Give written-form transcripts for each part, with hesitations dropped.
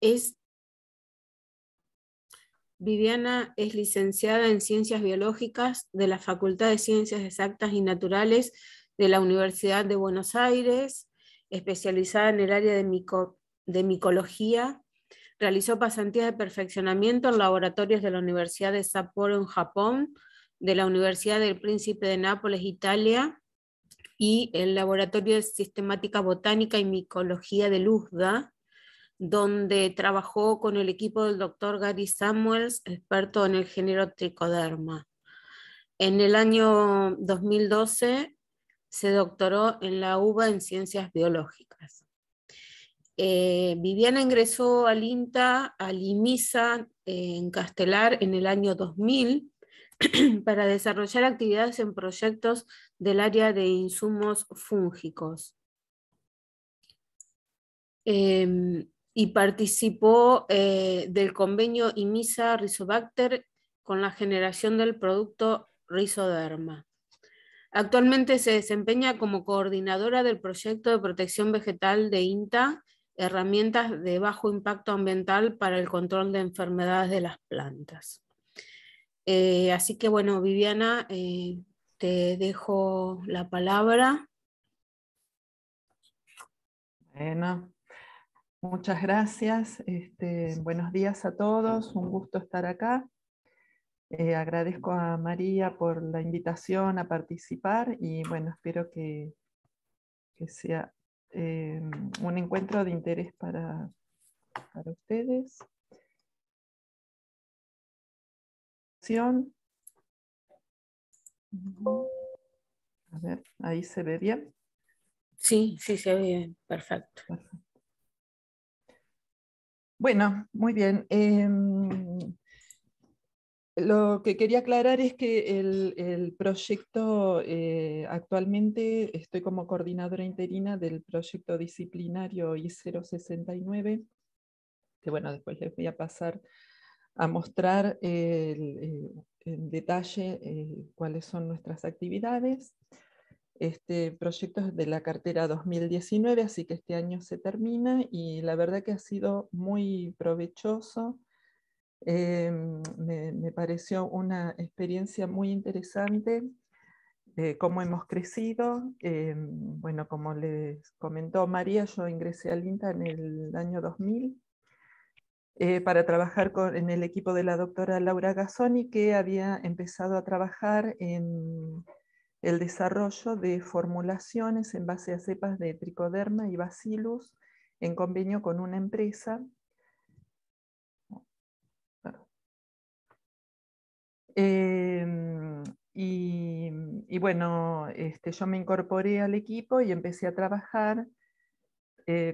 es Viviana es licenciada en Ciencias Biológicas de la Facultad de Ciencias Exactas y Naturales de la Universidad de Buenos Aires, especializada en el área de micología. Realizó pasantías de perfeccionamiento en laboratorios de la Universidad de Sapporo en Japón, de la Universidad del Príncipe de Nápoles, Italia, y el Laboratorio de Sistemática Botánica y Micología de Luzda, donde trabajó con el equipo del doctor Gary Samuels, experto en el género Trichoderma. En el año 2012 se doctoró en la UBA en Ciencias Biológicas. Viviana ingresó al INTA, al IMISA en Castelar en el año 2000 para desarrollar actividades en proyectos del área de insumos fúngicos. Y participó del convenio IMISA Rizobacter con la generación del producto Rizoderma. Actualmente se desempeña como coordinadora del proyecto de protección vegetal de INTA, herramientas de bajo impacto ambiental para el control de enfermedades de las plantas. Así que bueno, Viviana, te dejo la palabra. Bueno, muchas gracias. Buenos días a todos, un gusto estar acá. Agradezco a María por la invitación a participar y bueno, espero que sea un encuentro de interés para ustedes. A ver, ahí se ve bien. Sí, sí, se ve bien, perfecto. Perfecto. Bueno, muy bien. Lo que quería aclarar es que el proyecto, actualmente estoy como coordinadora interina del proyecto disciplinario I069, que bueno, después les voy a pasar a mostrar en detalle cuáles son nuestras actividades. Este proyecto es de la cartera 2019, así que este año se termina y la verdad que ha sido muy provechoso. Me pareció una experiencia muy interesante, cómo hemos crecido. Bueno, como les comentó María, yo ingresé al INTA en el año 2000 para trabajar en el equipo de la doctora Laura Gazzoni, que había empezado a trabajar en el desarrollo de formulaciones en base a cepas de Trichoderma y Bacillus en convenio con una empresa. Y bueno, yo me incorporé al equipo y empecé a trabajar,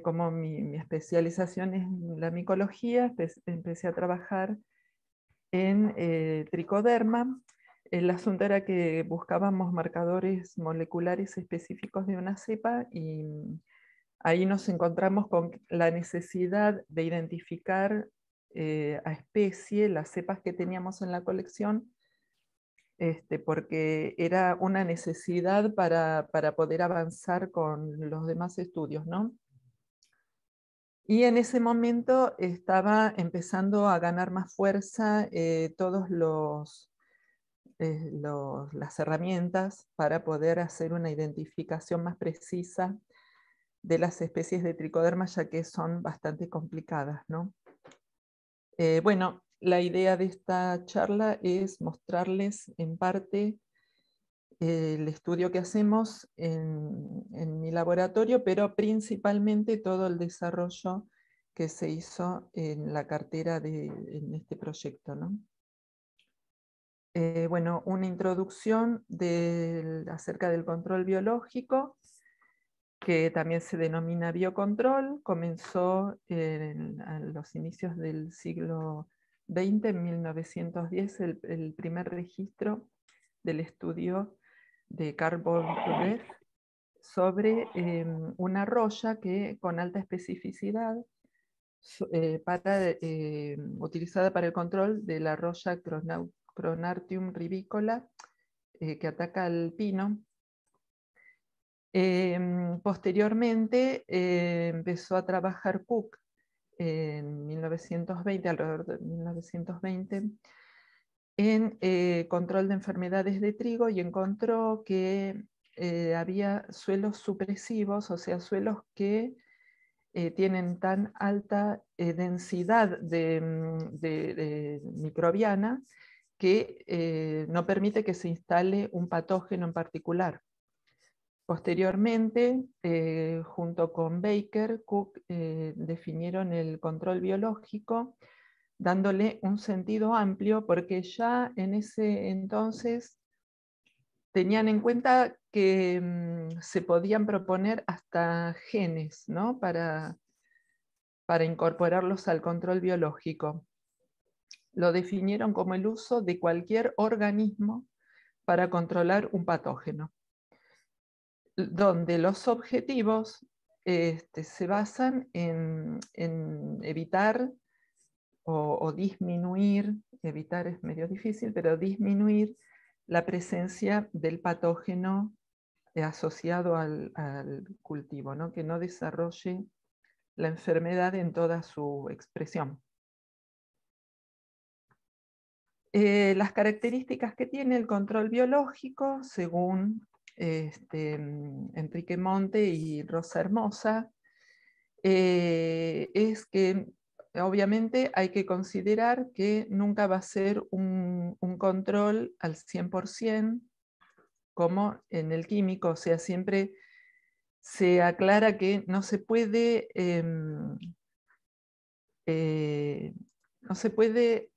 como mi especialización es la micología, empecé a trabajar en tricoderma. El asunto era que buscábamos marcadores moleculares específicos de una cepa y ahí nos encontramos con la necesidad de identificar a especie las cepas que teníamos en la colección, porque era una necesidad para poder avanzar con los demás estudios, ¿no? Y en ese momento estaba empezando a ganar más fuerza todos las herramientas para poder hacer una identificación más precisa de las especies de tricoderma, ya que son bastante complicadas, ¿no? Bueno, la idea de esta charla es mostrarles en parte el estudio que hacemos en mi laboratorio, pero principalmente todo el desarrollo que se hizo en la cartera en este proyecto, ¿no? Bueno, una introducción acerca del control biológico, que también se denomina biocontrol. Comenzó a los inicios del siglo XX, en 1910, el primer registro del estudio de Carl Boltvedt sobre una roya que con alta especificidad utilizada para el control de la roya Cronartium ribicola, que ataca al pino. Posteriormente empezó a trabajar Cook en 1920, alrededor de 1920, en control de enfermedades de trigo y encontró que había suelos supresivos, o sea, suelos que tienen tan alta densidad de microbiana que no permite que se instale un patógeno en particular. Posteriormente, junto con Baker, Cook definieron el control biológico, dándole un sentido amplio, porque ya en ese entonces tenían en cuenta que se podían proponer hasta genes, ¿no? para incorporarlos al control biológico. Lo definieron como el uso de cualquier organismo para controlar un patógeno, donde los objetivos se basan en evitar o disminuir, evitar es medio difícil, pero disminuir la presencia del patógeno asociado al cultivo, ¿no? Que no desarrolle la enfermedad en toda su expresión. Las características que tiene el control biológico, según Enrique Monte y Rosa Hermosa, es que obviamente hay que considerar que nunca va a ser un control al 100% como en el químico, o sea, siempre se aclara que no se puede, no se puede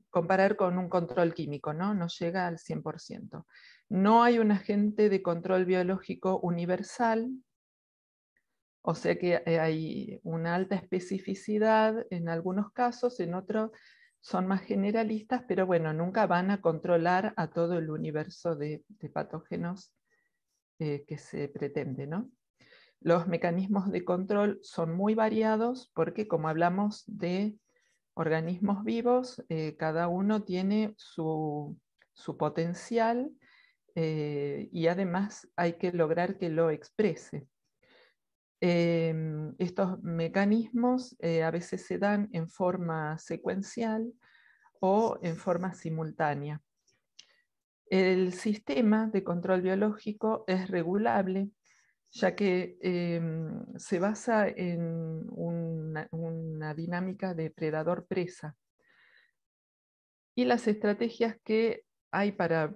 comparar con un control químico, ¿no? No llega al 100%. No hay un agente de control biológico universal, o sea que hay una alta especificidad en algunos casos, en otros son más generalistas, pero bueno, nunca van a controlar a todo el universo de patógenos que se pretende, ¿no? Los mecanismos de control son muy variados porque, como hablamos de organismos vivos, cada uno tiene su potencial y además hay que lograr que lo exprese. Estos mecanismos a veces se dan en forma secuencial o en forma simultánea. El sistema de control biológico es regulable, ya que se basa en una dinámica de predador-presa. Y las estrategias que hay para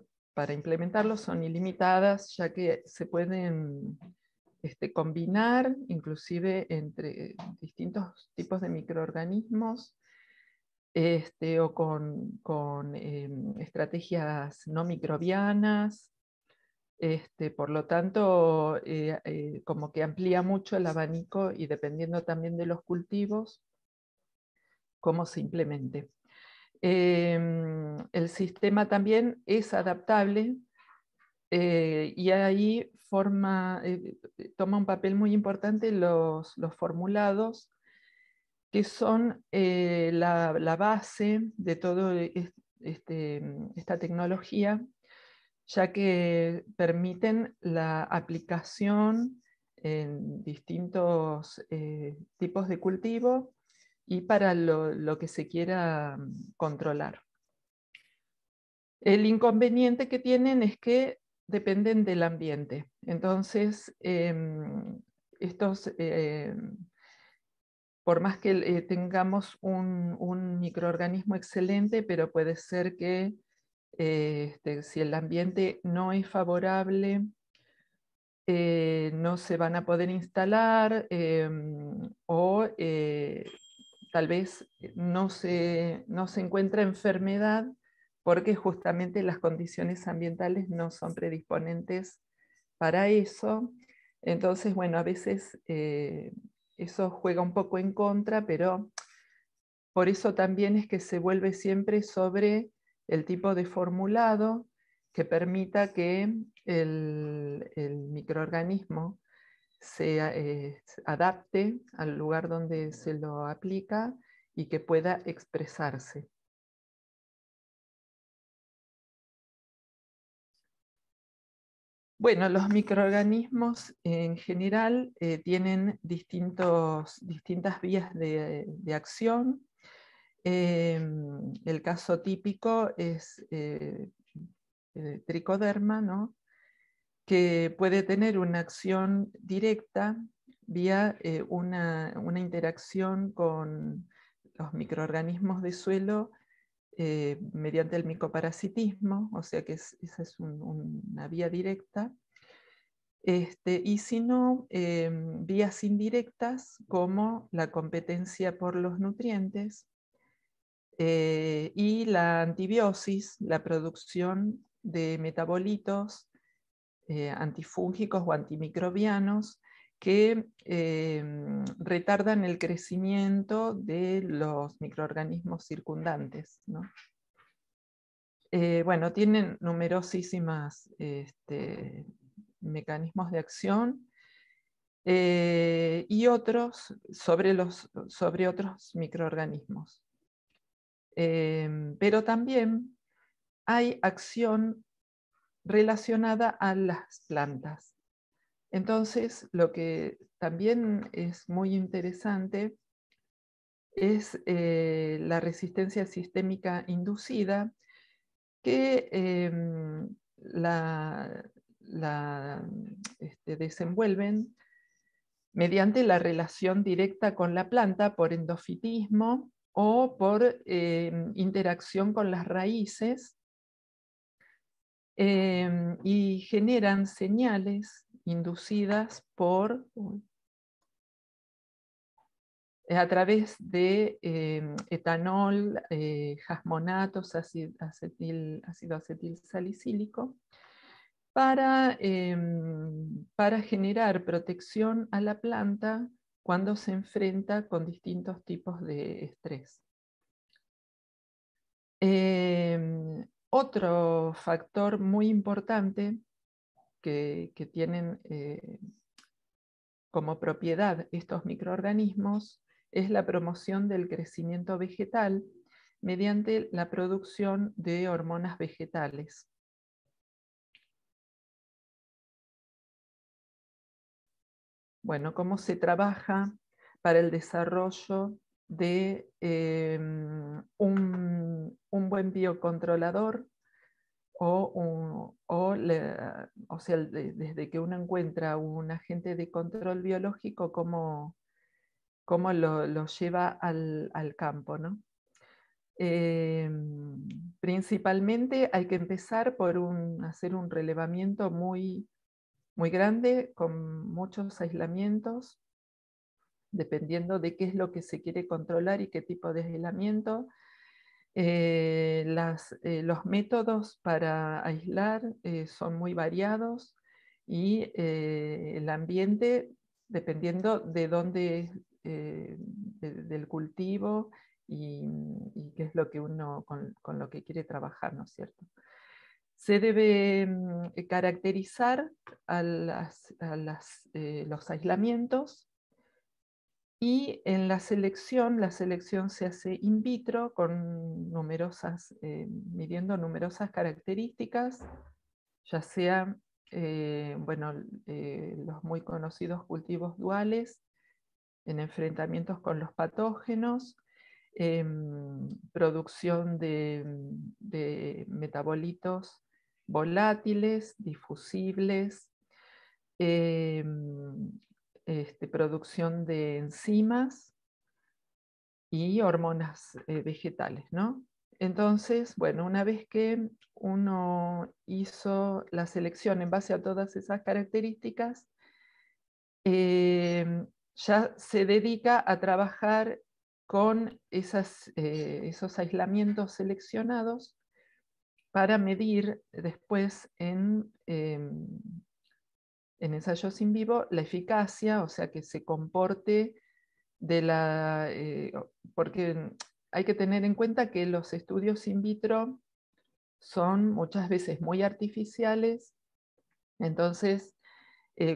implementarlo son ilimitadas, ya que se pueden combinar inclusive entre distintos tipos de microorganismos o con estrategias no microbianas. Por lo tanto, como que amplía mucho el abanico y dependiendo también de los cultivos, cómo se implemente. El sistema también es adaptable y ahí toma un papel muy importante los formulados, que son la base de toda esta tecnología, ya que permiten la aplicación en distintos tipos de cultivo y para lo que se quiera controlar. El inconveniente que tienen es que dependen del ambiente. Entonces, por más que tengamos un microorganismo excelente, pero puede ser que si el ambiente no es favorable, no se van a poder instalar o tal vez no se encuentra enfermedad porque justamente las condiciones ambientales no son predisponentes para eso. Entonces, bueno, a veces eso juega un poco en contra, pero por eso también es que se vuelve siempre sobre el tipo de formulado que permita que el microorganismo se adapte al lugar donde se lo aplica y que pueda expresarse. Bueno, los microorganismos en general tienen distintas vías de acción. El caso típico es tricoderma, ¿no? Que puede tener una acción directa vía una interacción con los microorganismos de suelo mediante el micoparasitismo, o sea que esa es una vía directa. Y si no, vías indirectas como la competencia por los nutrientes y la antibiosis, la producción de metabolitos antifúngicos o antimicrobianos que retardan el crecimiento de los microorganismos circundantes, ¿no? Bueno, tienen numerosísimas mecanismos de acción y otros sobre otros microorganismos. Pero también hay acción relacionada a las plantas. Entonces, lo que también es muy interesante es la resistencia sistémica inducida, que desenvuelven mediante la relación directa con la planta por endofitismo o por interacción con las raíces, y generan señales inducidas a través de etanol, jasmonatos, ácido acetil salicílico, para generar protección a la planta cuando se enfrenta con distintos tipos de estrés. Otro factor muy importante que tienen como propiedad estos microorganismos es la promoción del crecimiento vegetal mediante la producción de hormonas vegetales. Bueno, ¿cómo se trabaja para el desarrollo de un buen biocontrolador? O sea, desde que uno encuentra un agente de control biológico, ¿cómo lo lleva al campo, ¿no? Principalmente hay que empezar por hacer un relevamiento muy, muy grande, con muchos aislamientos, dependiendo de qué es lo que se quiere controlar y qué tipo de aislamiento. Los métodos para aislar son muy variados y el ambiente, dependiendo de dónde, del cultivo y qué es lo que uno con lo que quiere trabajar, ¿no es cierto? Se debe caracterizar a los aislamientos. Y en la selección se hace in vitro con midiendo numerosas características, ya sea los muy conocidos cultivos duales en enfrentamientos con los patógenos, producción de metabolitos volátiles, difusibles, producción de enzimas y hormonas vegetales, ¿no? Entonces, bueno, una vez que uno hizo la selección en base a todas esas características, ya se dedica a trabajar con esos aislamientos seleccionados para medir después en ensayos in vivo la eficacia, o sea, que se comporte porque hay que tener en cuenta que los estudios in vitro son muchas veces muy artificiales, entonces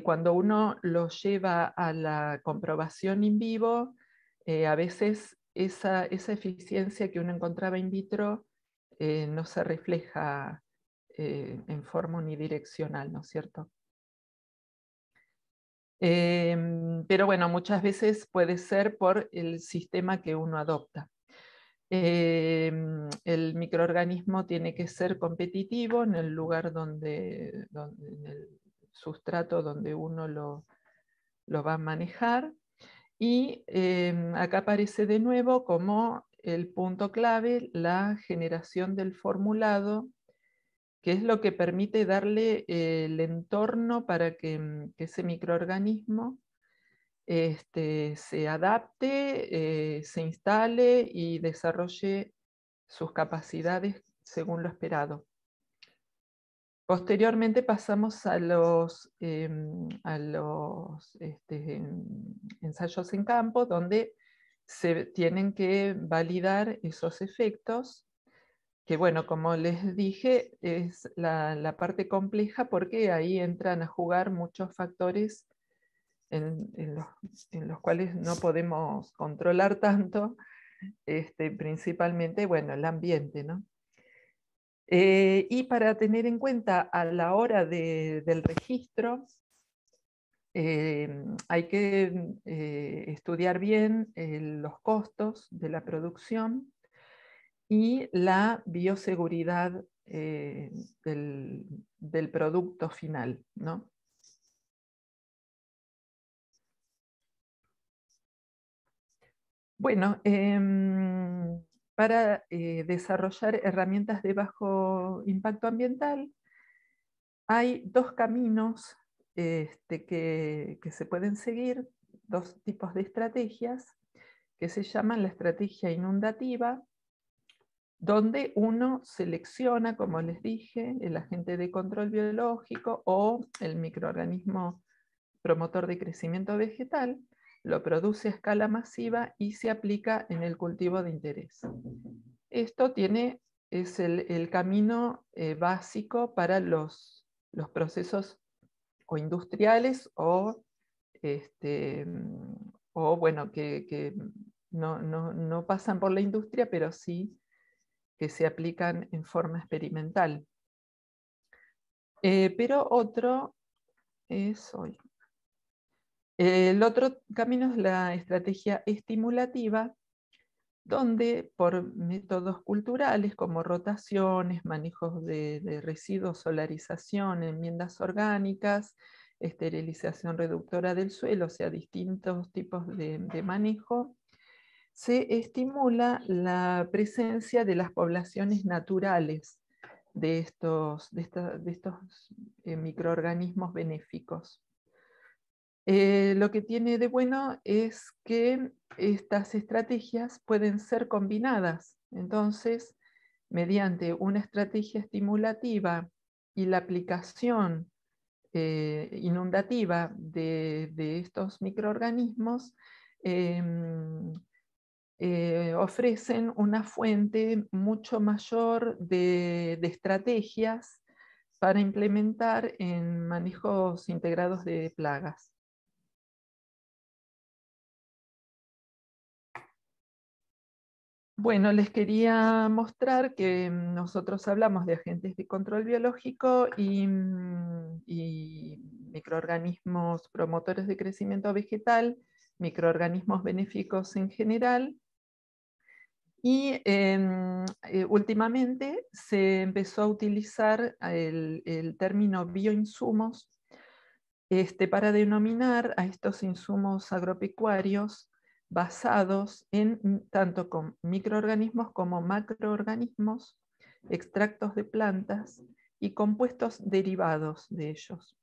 cuando uno los lleva a la comprobación in vivo, a veces esa eficiencia que uno encontraba in vitro no se refleja en forma unidireccional, ¿no es cierto? Pero bueno, muchas veces puede ser por el sistema que uno adopta. El microorganismo tiene que ser competitivo en el lugar en el sustrato donde uno lo va a manejar. Y acá aparece de nuevo como el punto clave la generación del formulado, que es lo que permite darle el entorno para que ese microorganismo se adapte, se instale y desarrolle sus capacidades según lo esperado. Posteriormente pasamos a los ensayos en campo, donde se tienen que validar esos efectos, que bueno, como les dije, es la parte compleja porque ahí entran a jugar muchos factores en los cuales no podemos controlar tanto, principalmente, bueno, el ambiente, ¿no? Y para tener en cuenta a la hora del registro, hay que estudiar bien los costos de la producción y la bioseguridad del producto final, ¿no? Bueno, para desarrollar herramientas de bajo impacto ambiental, hay dos caminos que se pueden seguir, dos tipos de estrategias, que se llaman la estrategia inundativa, donde uno selecciona, como les dije, el agente de control biológico o el microorganismo promotor de crecimiento vegetal, lo produce a escala masiva y se aplica en el cultivo de interés. Esto es el camino básico para los procesos o industriales o bueno, que no pasan por la industria, pero sí que se aplican en forma experimental. Pero otro es hoy. El otro camino es la estrategia estimulativa, donde por métodos culturales como rotaciones, manejos de residuos, solarización, enmiendas orgánicas, esterilización reductora del suelo, o sea, distintos tipos de manejo, se estimula la presencia de las poblaciones naturales de estos microorganismos benéficos. Lo que tiene de bueno es que estas estrategias pueden ser combinadas. Entonces, mediante una estrategia estimulativa y la aplicación inundativa de estos microorganismos, ofrecen una fuente mucho mayor de estrategias para implementar en manejos integrados de plagas. Bueno, les quería mostrar que nosotros hablamos de agentes de control biológico y microorganismos promotores de crecimiento vegetal, microorganismos benéficos en general. Y últimamente se empezó a utilizar el término bioinsumos para denominar a estos insumos agropecuarios basados en tanto con microorganismos como macroorganismos, extractos de plantas y compuestos derivados de ellos,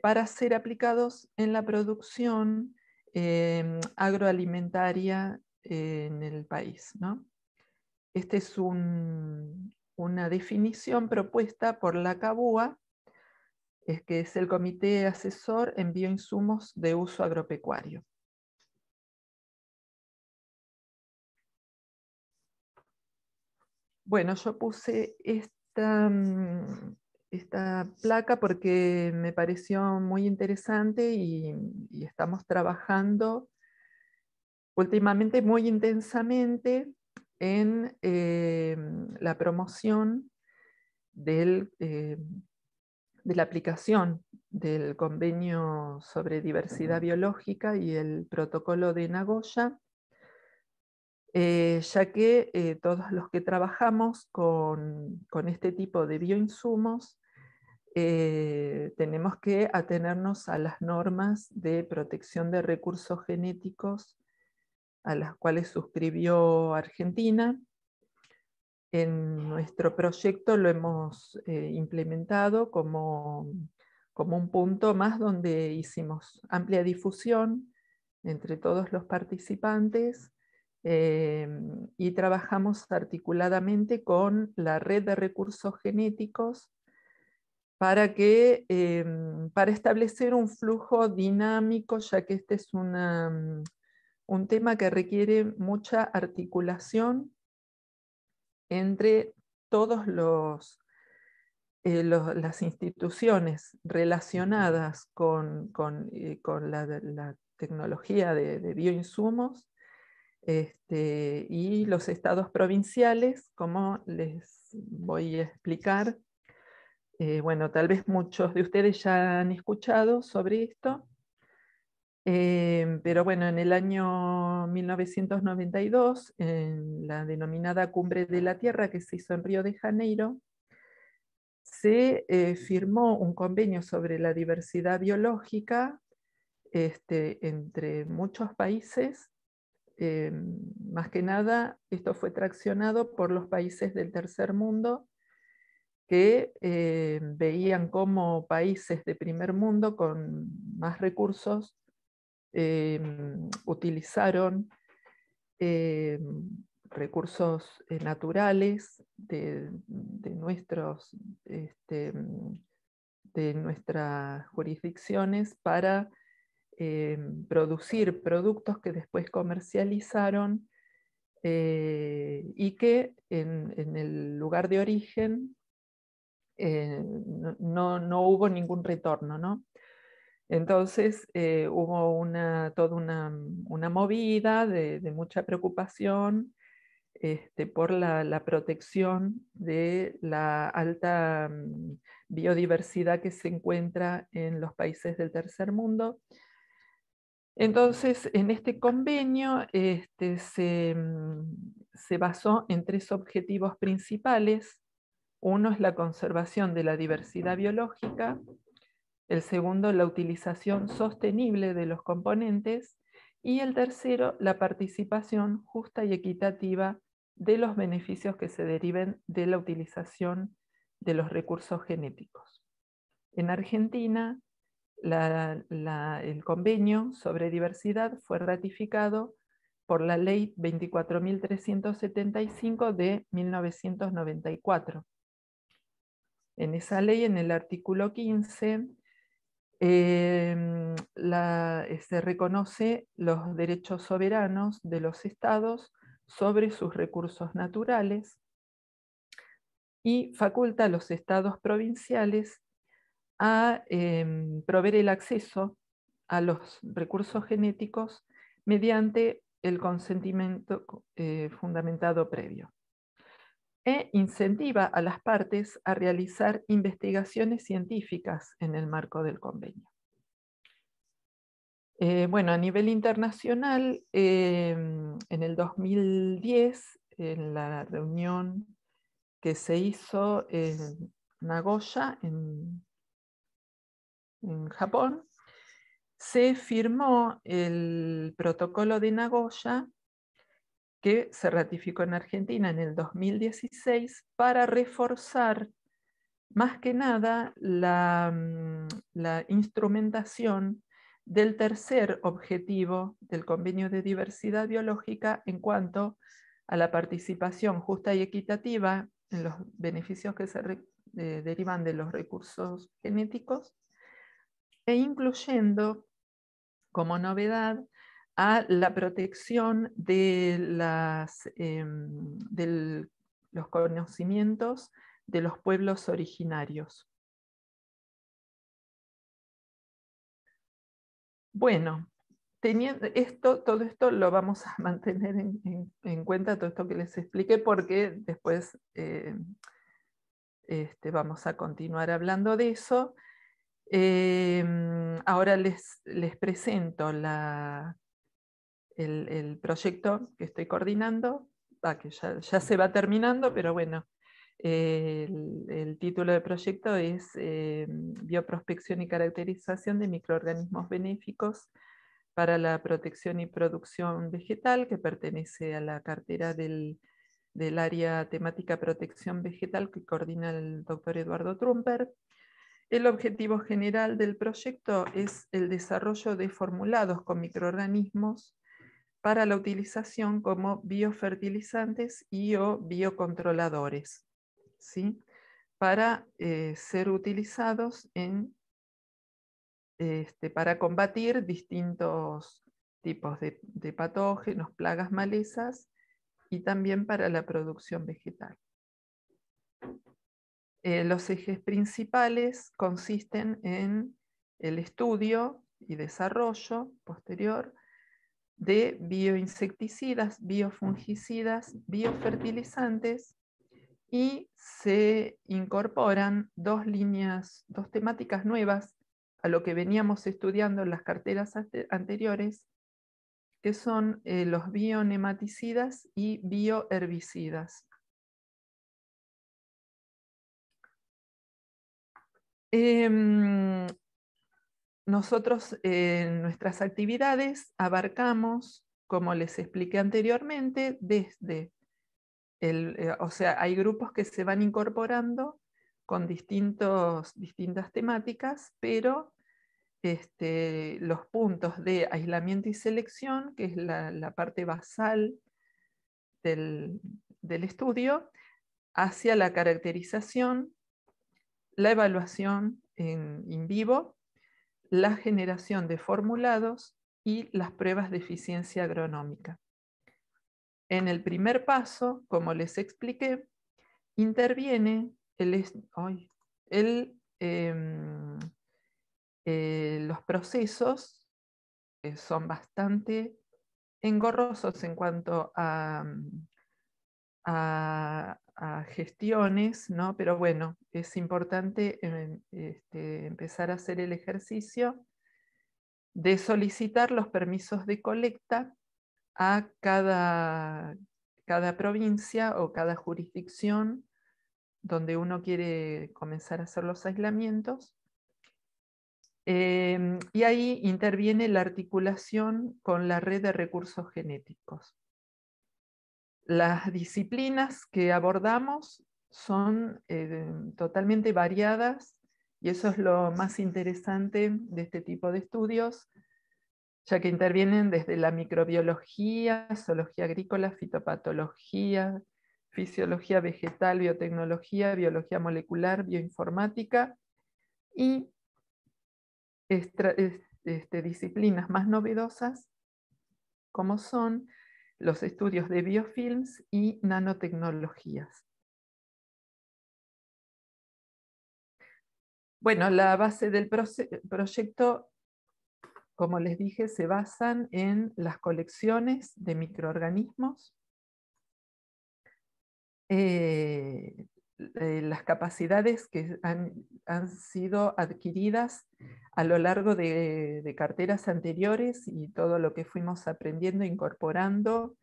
para ser aplicados en la producción agroalimentaria en el país, ¿no? Esta es una definición propuesta por la CABUA, que es el Comité Asesor en Bioinsumos de Uso Agropecuario. Bueno, yo puse esta placa porque me pareció muy interesante y estamos trabajando últimamente muy intensamente en la promoción de la aplicación del Convenio sobre Diversidad Biológica y el Protocolo de Nagoya, ya que todos los que trabajamos con este tipo de bioinsumos tenemos que atenernos a las normas de protección de recursos genéticos a las cuales suscribió Argentina. En nuestro proyecto lo hemos implementado como un punto más donde hicimos amplia difusión entre todos los participantes y trabajamos articuladamente con la red de recursos genéticos para establecer un flujo dinámico, ya que este es un tema que requiere mucha articulación entre todos las instituciones relacionadas con la tecnología de bioinsumos y los estados provinciales, como les voy a explicar. Bueno, tal vez muchos de ustedes ya han escuchado sobre esto, pero bueno, en el año 1992, en la denominada Cumbre de la Tierra que se hizo en Río de Janeiro, se firmó un convenio sobre la diversidad biológica entre muchos países. Más que nada, esto fue traccionado por los países del tercer mundo, que veían como países de primer mundo con más recursos utilizaron recursos naturales de nuestras jurisdicciones para producir productos que después comercializaron y que en el lugar de origen no hubo ningún retorno, ¿no? Entonces hubo toda una movida de mucha preocupación por la protección de la alta biodiversidad que se encuentra en los países del tercer mundo. Entonces, en este convenio se basó en 3 objetivos principales. Uno es la conservación de la diversidad biológica, el segundo, la utilización sostenible de los componentes, y el tercero, la participación justa y equitativa de los beneficios que se deriven de la utilización de los recursos genéticos. En Argentina, el convenio sobre diversidad fue ratificado por la Ley 24.375 de 1994. En esa ley, en el artículo 15, se reconoce los derechos soberanos de los estados sobre sus recursos naturales y faculta a los estados provinciales a proveer el acceso a los recursos genéticos mediante el consentimiento fundamentado previo. E incentiva a las partes a realizar investigaciones científicas en el marco del convenio. Bueno, a nivel internacional, en el 2010, en la reunión que se hizo en Nagoya, en Japón, se firmó el protocolo de Nagoya, que se ratificó en Argentina en el 2016 para reforzar más que nada la instrumentación del tercer objetivo del Convenio de Diversidad Biológica en cuanto a la participación justa y equitativa en los beneficios que se derivan de los recursos genéticos, e incluyendo como novedad a la protección de los conocimientos de los pueblos originarios. Bueno, todo esto lo vamos a mantener en cuenta, todo esto que les expliqué, porque después vamos a continuar hablando de eso. Ahora les presento el proyecto que estoy coordinando, que ya se va terminando, pero bueno, el título del proyecto es Bioprospección y caracterización de microorganismos benéficos para la protección y producción vegetal, que pertenece a la cartera del área temática protección vegetal que coordina el doctor Eduardo Trumper. El objetivo general del proyecto es el desarrollo de formulados con microorganismos para la utilización como biofertilizantes y o biocontroladores, ¿sí? Para ser utilizados para combatir distintos tipos de patógenos, plagas, malezas, y también para la producción vegetal. Los ejes principales consisten en el estudio y desarrollo posterior de bioinsecticidas, biofungicidas, biofertilizantes, y se incorporan dos temáticas nuevas a lo que veníamos estudiando en las carteras anteriores, que son los bionematicidas y bioherbicidas. Nosotros en nuestras actividades abarcamos, como les expliqué anteriormente, desde o sea, hay grupos que se van incorporando con distintas temáticas, pero los puntos de aislamiento y selección, que es la parte basal del estudio, hacia la caracterización, la evaluación in vivo, la generación de formulados y las pruebas de eficiencia agronómica. En el primer paso, como les expliqué, interviene los procesos, que son bastante engorrosos en cuanto a gestiones, ¿no? Pero bueno, es importante empezar a hacer el ejercicio de solicitar los permisos de colecta a cada provincia o cada jurisdicción donde uno quiere comenzar a hacer los aislamientos. Y ahí interviene la articulación con la red de recursos genéticos. Las disciplinas que abordamos son totalmente variadas, y eso es lo más interesante de este tipo de estudios, ya que intervienen desde la microbiología, zoología agrícola, fitopatología, fisiología vegetal, biotecnología, biología molecular, bioinformática, y disciplinas más novedosas, como son los estudios de biofilms y nanotecnologías. Bueno, la base del proyecto, como les dije, se basan en las colecciones de microorganismos, las capacidades que han sido adquiridas a lo largo de carteras anteriores y todo lo que fuimos aprendiendo, incorporando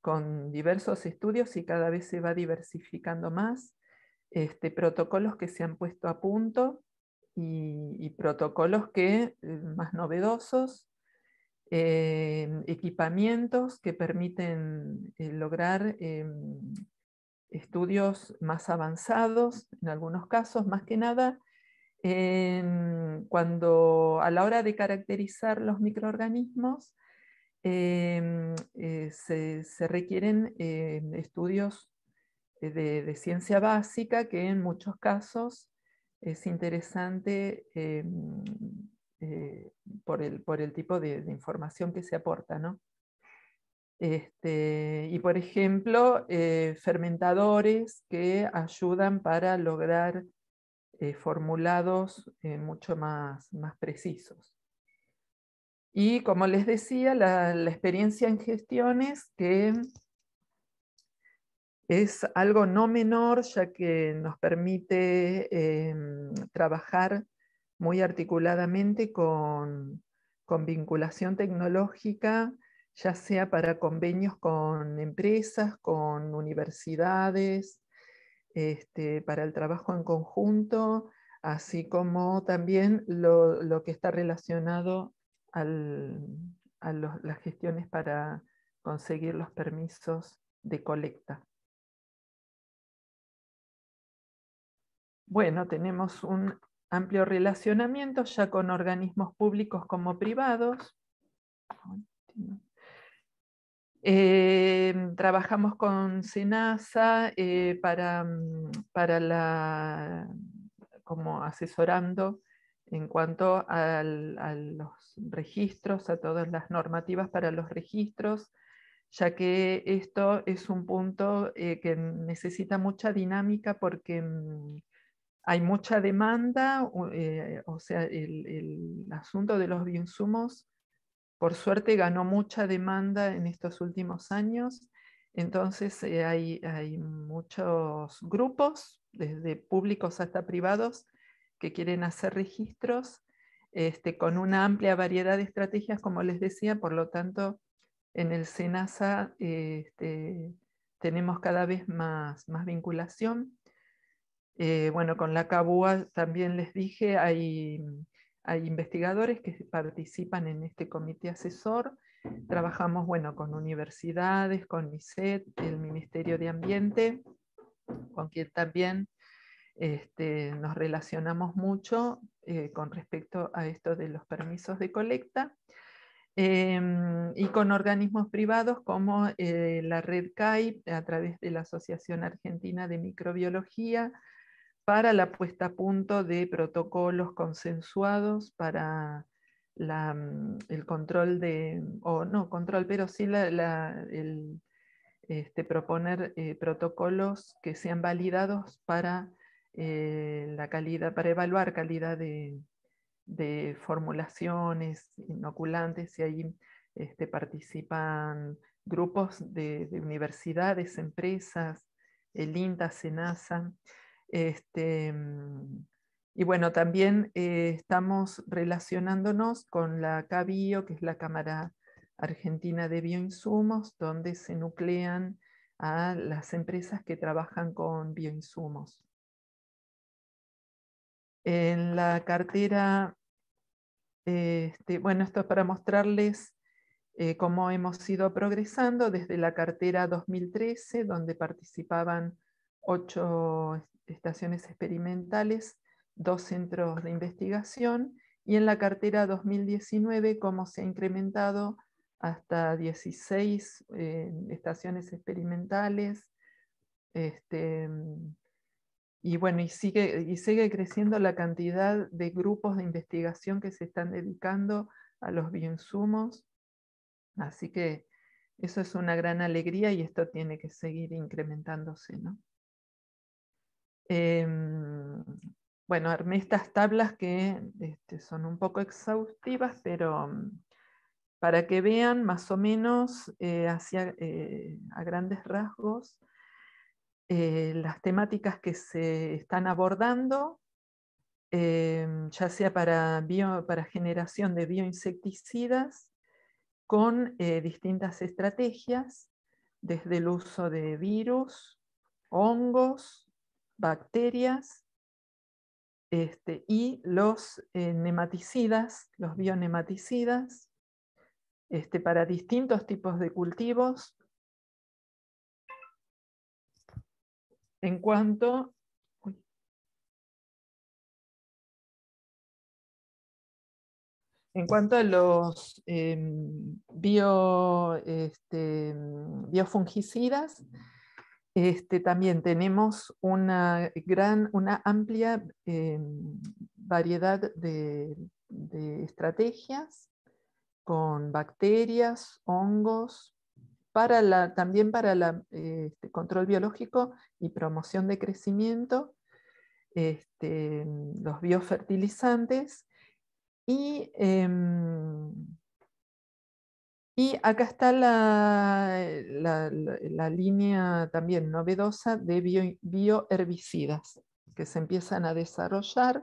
con diversos estudios, y cada vez se va diversificando más, protocolos que se han puesto a punto y protocolos que, más novedosos, equipamientos que permiten lograr estudios más avanzados, en algunos casos, más que nada, cuando a la hora de caracterizar los microorganismos, se requieren estudios de ciencia básica, que en muchos casos es interesante por el tipo de información que se aporta, ¿no? Y por ejemplo, fermentadores que ayudan para lograr formulados mucho más precisos. Y como les decía, la experiencia en gestiones que Es algo no menor, ya que nos permite trabajar muy articuladamente con vinculación tecnológica, ya sea para convenios con empresas, con universidades, para el trabajo en conjunto, así como también lo que está relacionado a las gestiones para conseguir los permisos de colecta. Bueno, tenemos un amplio relacionamiento ya con organismos públicos como privados. Trabajamos con SENASA como asesorando en cuanto a los registros, a todas las normativas para los registros, ya que esto es un punto que necesita mucha dinámica porque hay mucha demanda, o sea, el asunto de los bioinsumos, por suerte, ganó mucha demanda en estos últimos años. Entonces hay muchos grupos, desde públicos hasta privados, que quieren hacer registros con una amplia variedad de estrategias, como les decía. Por lo tanto, en el SENASA tenemos cada vez más vinculación. Bueno, con la CABUA también les dije, hay investigadores que participan en este comité asesor. Trabajamos, bueno, con universidades, con MISET, el Ministerio de Ambiente, con quien también nos relacionamos mucho con respecto a esto de los permisos de colecta. Y con organismos privados como la Red CAI, a través de la Asociación Argentina de Microbiología, para la puesta a punto de protocolos consensuados para el control o no control, pero sí proponer protocolos que sean validados para la calidad, para evaluar calidad de formulaciones inoculantes, y ahí participan grupos de universidades, empresas, el INTA, SENASA. Y bueno, también estamos relacionándonos con la CABIO, que es la Cámara Argentina de Bioinsumos, donde se nuclean a las empresas que trabajan con bioinsumos. En la cartera, bueno, esto es para mostrarles cómo hemos ido progresando desde la cartera 2013, donde participaban 8 estaciones experimentales, 2 centros de investigación, y en la cartera 2019 cómo se ha incrementado hasta 16 estaciones experimentales. Y bueno, y sigue creciendo la cantidad de grupos de investigación que se están dedicando a los bioinsumos. Así que eso es una gran alegría y esto tiene que seguir incrementándose, ¿no? Bueno, armé estas tablas que son un poco exhaustivas, pero para que vean más o menos a grandes rasgos las temáticas que se están abordando, ya sea para generación de bioinsecticidas, con distintas estrategias, desde el uso de virus, hongos, bacterias, y los nematicidas, los bionematicidas, para distintos tipos de cultivos. En cuanto a los biofungicidas, también tenemos una amplia variedad de estrategias con bacterias, hongos, también para el control biológico y promoción de crecimiento, los biofertilizantes, y Y acá está la línea también novedosa de bioherbicidas, que se empiezan a desarrollar,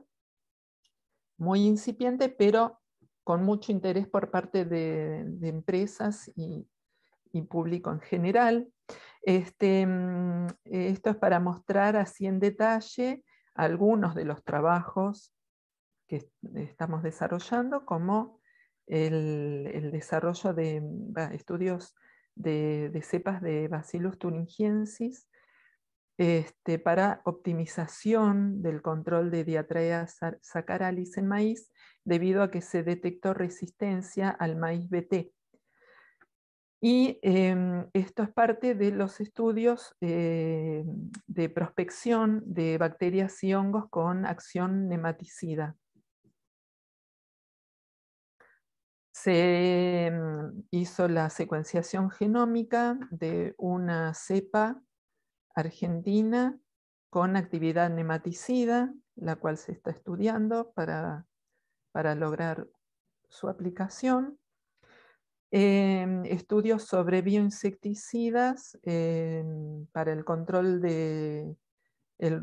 muy incipiente, pero con mucho interés por parte de empresas y público en general. Esto es para mostrar así en detalle algunos de los trabajos que estamos desarrollando, como el desarrollo de estudios de cepas de Bacillus thuringiensis para optimización del control de Diarrhea saccharalis en maíz, debido a que se detectó resistencia al maíz BT. Y esto es parte de los estudios de prospección de bacterias y hongos con acción nematicida. Se hizo la secuenciación genómica de una cepa argentina con actividad nematicida, la cual se está estudiando para lograr su aplicación. Estudios sobre bioinsecticidas para el control del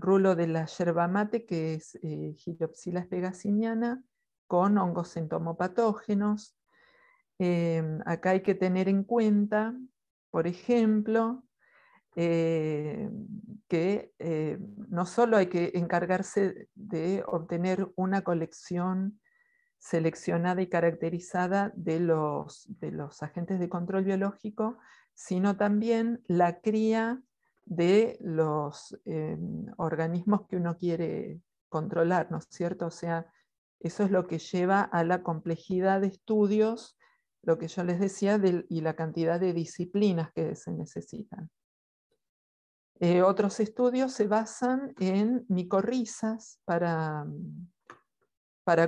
rulo de la yerba mate, que es Gyrophila spegaciniana, con hongos entomopatógenos. Acá hay que tener en cuenta, por ejemplo, que no solo hay que encargarse de obtener una colección seleccionada y caracterizada de los agentes de control biológico, sino también la cría de los organismos que uno quiere controlar, ¿no es cierto? O sea, eso es lo que lleva a la complejidad de estudios, lo que yo les decía, y la cantidad de disciplinas que se necesitan. Otros estudios se basan en micorrizas para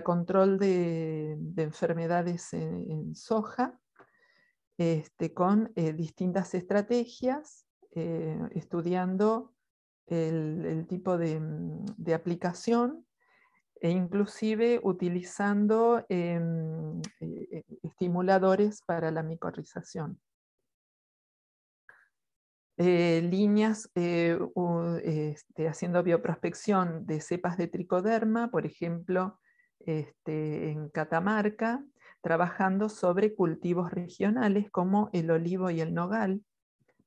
control de enfermedades en soja, con distintas estrategias, estudiando el tipo de aplicación, e inclusive utilizando estimuladores para la micorrización. Líneas haciendo bioprospección de cepas de tricoderma, por ejemplo, en Catamarca, trabajando sobre cultivos regionales como el olivo y el nogal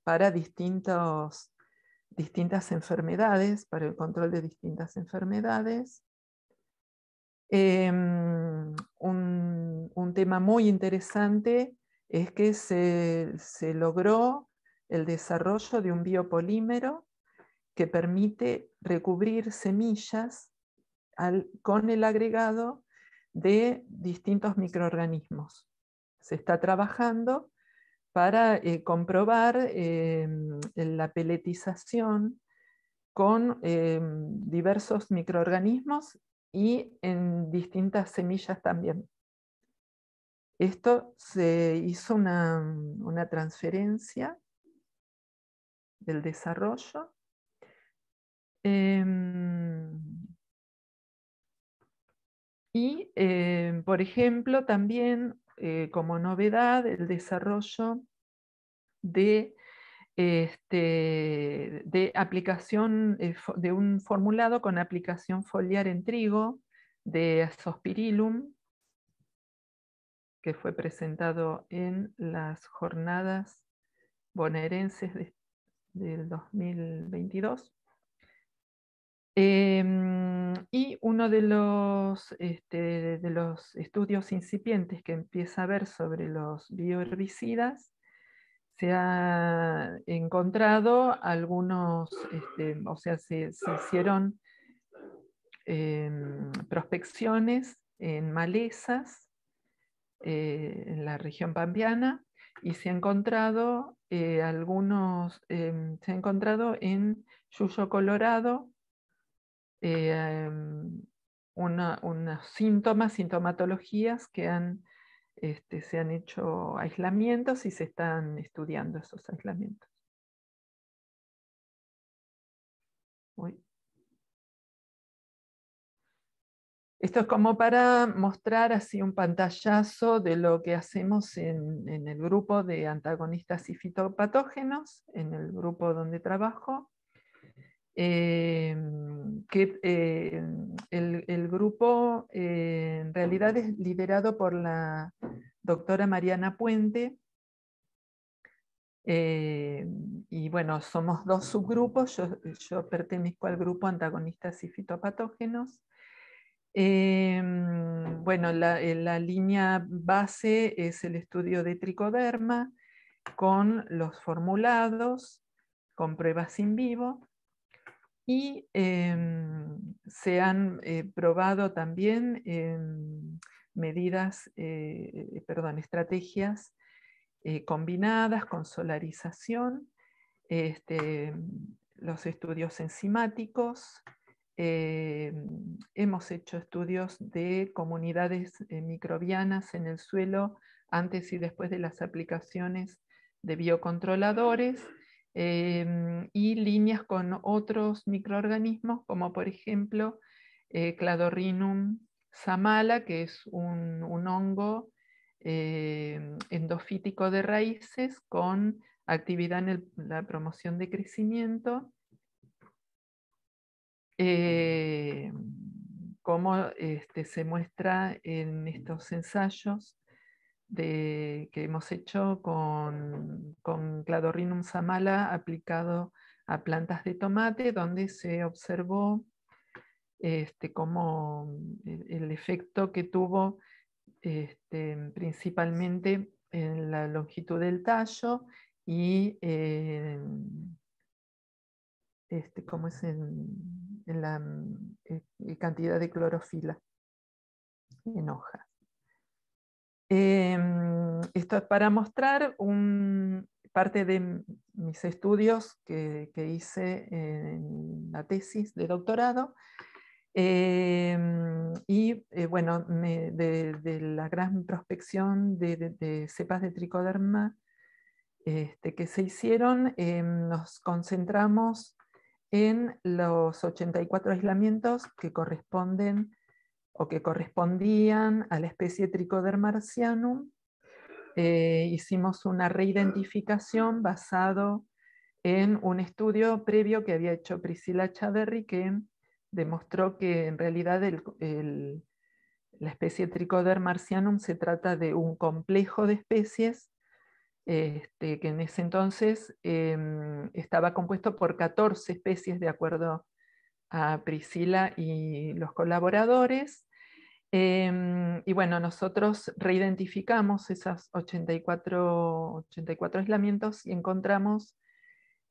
para distintas enfermedades, para el control de distintas enfermedades. Un tema muy interesante es que se logró el desarrollo de un biopolímero que permite recubrir semillas con el agregado de distintos microorganismos. Se está trabajando para comprobar la peletización con diversos microorganismos y en distintas semillas también. Esto se hizo una transferencia del desarrollo. Y, por ejemplo, también como novedad, el desarrollo de aplicación de un formulado con aplicación foliar en trigo de Azospirillum, que fue presentado en las jornadas bonaerenses del 2022. Y uno de los estudios incipientes que empieza a ver sobre los bioherbicidas, se ha encontrado algunos, o sea, se hicieron prospecciones en malezas en la región pampeana, y se ha encontrado se ha encontrado en Yuyo Colorado unos síntomas, sintomatologías que se han hecho aislamientos y se están estudiando esos aislamientos. Uy. Esto es como para mostrar así un pantallazo de lo que hacemos en el grupo de antagonistas y fitopatógenos, en el grupo donde trabajo. El grupo en realidad es liderado por la doctora Mariana Puente. Y bueno, somos dos subgrupos. Yo pertenezco al grupo antagonistas y fitopatógenos. Bueno, la línea base es el estudio de tricoderma con los formulados, con pruebas in vivo, y se han probado también estrategias combinadas con solarización, los estudios enzimáticos. Hemos hecho estudios de comunidades microbianas en el suelo antes y después de las aplicaciones de biocontroladores, y líneas con otros microorganismos, como por ejemplo Cladorhinum samala, que es un hongo endofítico de raíces con actividad en la promoción de crecimiento, como se muestra en estos ensayos que hemos hecho con Cladorhinum samala aplicado a plantas de tomate, donde se observó como el efecto que tuvo principalmente en la longitud del tallo y como es en la cantidad de clorofila en hojas. Esto es para mostrar parte de mis estudios que hice en la tesis de doctorado. Bueno, de la gran prospección de cepas de tricoderma que se hicieron, nos concentramos en los 84 aislamientos que corresponden o que correspondían a la especie Trichoderma marcianum. Hicimos una reidentificación basado en un estudio previo que había hecho Priscilla Chaverri, que demostró que en realidad la especie Trichoderma marcianum se trata de un complejo de especies que en ese entonces estaba compuesto por 14 especies de acuerdo a Priscilla y los colaboradores. Y bueno, nosotros reidentificamos esas 84 aislamientos y encontramos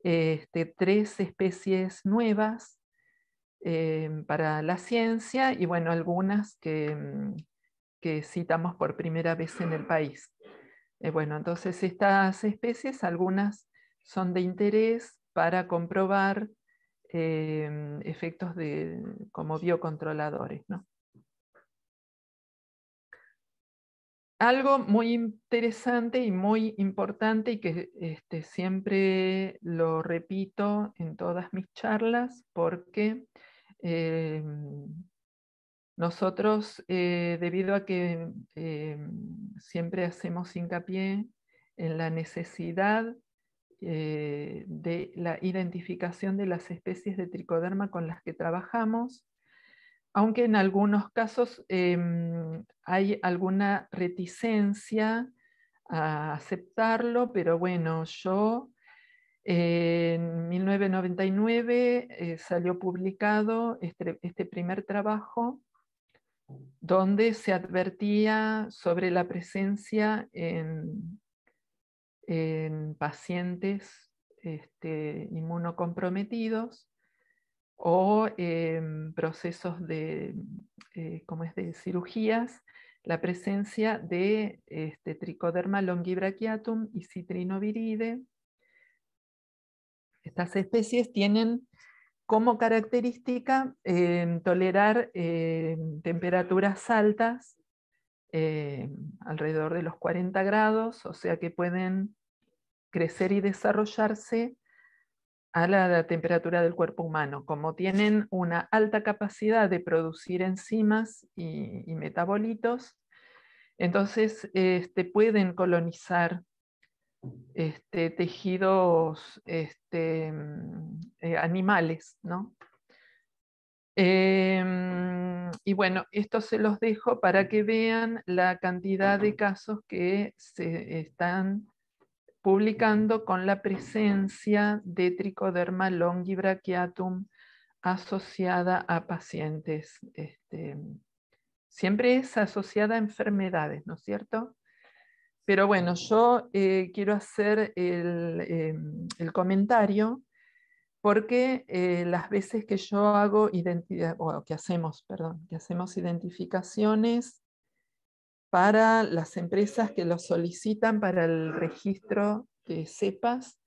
3 especies nuevas para la ciencia, y bueno, algunas que citamos por primera vez en el país. Bueno, entonces estas especies, algunas son de interés para comprobar efectos como biocontroladores, ¿no? Algo muy interesante y muy importante, y que siempre lo repito en todas mis charlas, porque nosotros, debido a que siempre hacemos hincapié en la necesidad de la identificación de las especies de tricoderma con las que trabajamos, aunque en algunos casos hay alguna reticencia a aceptarlo, pero bueno, yo en 1999 salió publicado este primer trabajo donde se advertía sobre la presencia en pacientes inmunocomprometidos o procesos de cirugías, la presencia de Trichoderma longibrachiatum y Citrinoviride. Estas especies tienen como característica tolerar temperaturas altas, alrededor de los 40 grados, o sea que pueden crecer y desarrollarse a la temperatura del cuerpo humano. Como tienen una alta capacidad de producir enzimas y metabolitos, entonces pueden colonizar tejidos animales, ¿no? Y bueno, esto se los dejo para que vean la cantidad de casos que se están publicando con la presencia de Trichoderma longibrachiatum asociada a pacientes. Siempre es asociada a enfermedades, ¿no es cierto? Pero bueno, yo quiero hacer el comentario porque las veces que yo hago que hacemos identificaciones para las empresas que lo solicitan para el registro de cepas,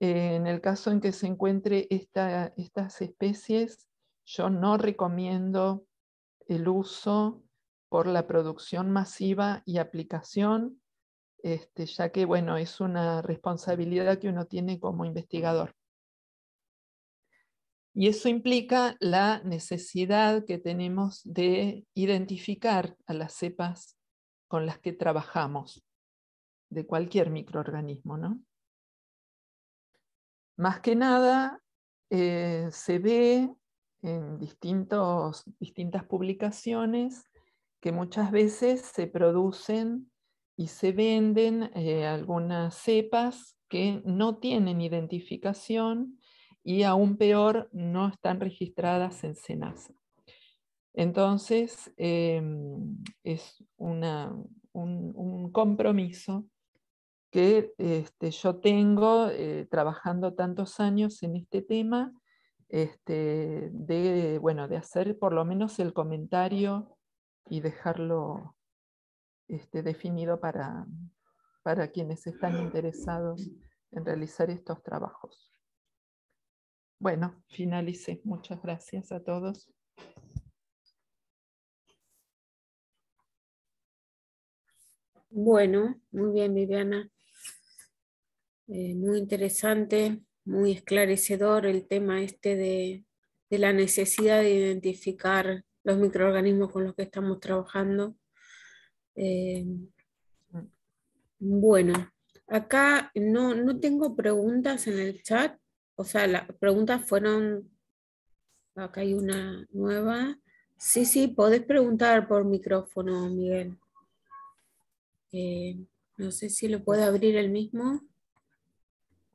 en el caso en que se encuentre estas especies, yo no recomiendo el uso por la producción masiva y aplicación, ya que bueno, es una responsabilidad que uno tiene como investigador. Y eso implica la necesidad que tenemos de identificar a las cepas con las que trabajamos, de cualquier microorganismo, ¿no? Más que nada, se ve en distintas publicaciones que muchas veces se producen y se venden algunas cepas que no tienen identificación y aún peor, no están registradas en SENASA. Entonces, es un compromiso que yo tengo trabajando tantos años en este tema, de hacer por lo menos el comentario y dejarlo definido para quienes están interesados en realizar estos trabajos. Bueno, finalicé. Muchas gracias a todos. Bueno, muy bien, Viviana. Muy interesante, muy esclarecedor el tema de la necesidad de identificar los microorganismos con los que estamos trabajando. Bueno, acá no tengo preguntas en el chat, o sea, las preguntas fueron, acá hay una nueva. Sí, podés preguntar por micrófono, Miguel. No sé si lo puede abrir el mismo.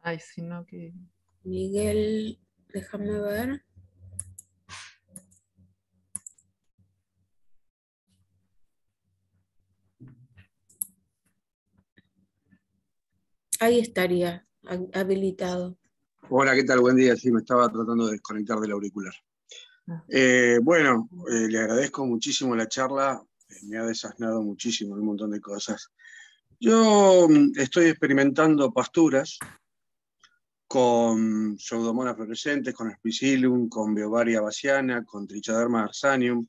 Ay, sino que... Miguel, déjame ver. Ahí estaría habilitado. Hola, ¿qué tal? Buen día. Sí, me estaba tratando de desconectar del auricular. Bueno, le agradezco muchísimo la charla. Me ha desasnado muchísimo un montón de cosas. Yo estoy experimentando pasturas con Pseudomonas fluorescentes, con Spicillum, con Beauvaria bassiana, con Trichoderma arsanium.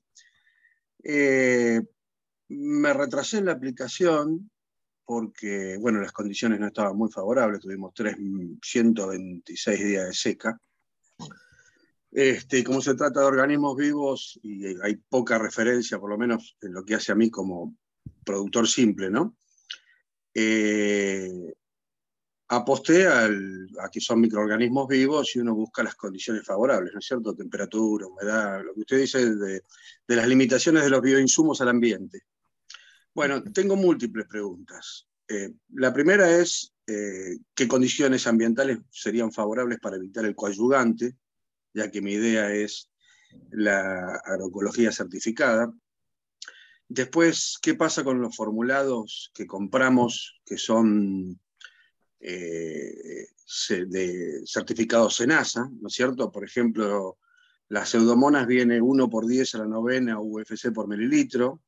Me retrasé en la aplicación porque, bueno, las condiciones no estaban muy favorables. Tuvimos 126 días de seca. Como se trata de organismos vivos y hay poca referencia, por lo menos en lo que hace a mí como productor simple, ¿no? Aposté a que son microorganismos vivos y uno busca las condiciones favorables, ¿no es cierto? Temperatura, humedad, lo que usted dice de las limitaciones de los bioinsumos al ambiente. Bueno, tengo múltiples preguntas. La primera es, ¿qué condiciones ambientales serían favorables para evitar el coadyuvante? Ya que mi idea es la agroecología certificada. Después, ¿qué pasa con los formulados que compramos que son de certificados SENASA, ¿no es cierto? Por ejemplo, las Pseudomonas viene 1/10⁹ UFC por mililitro,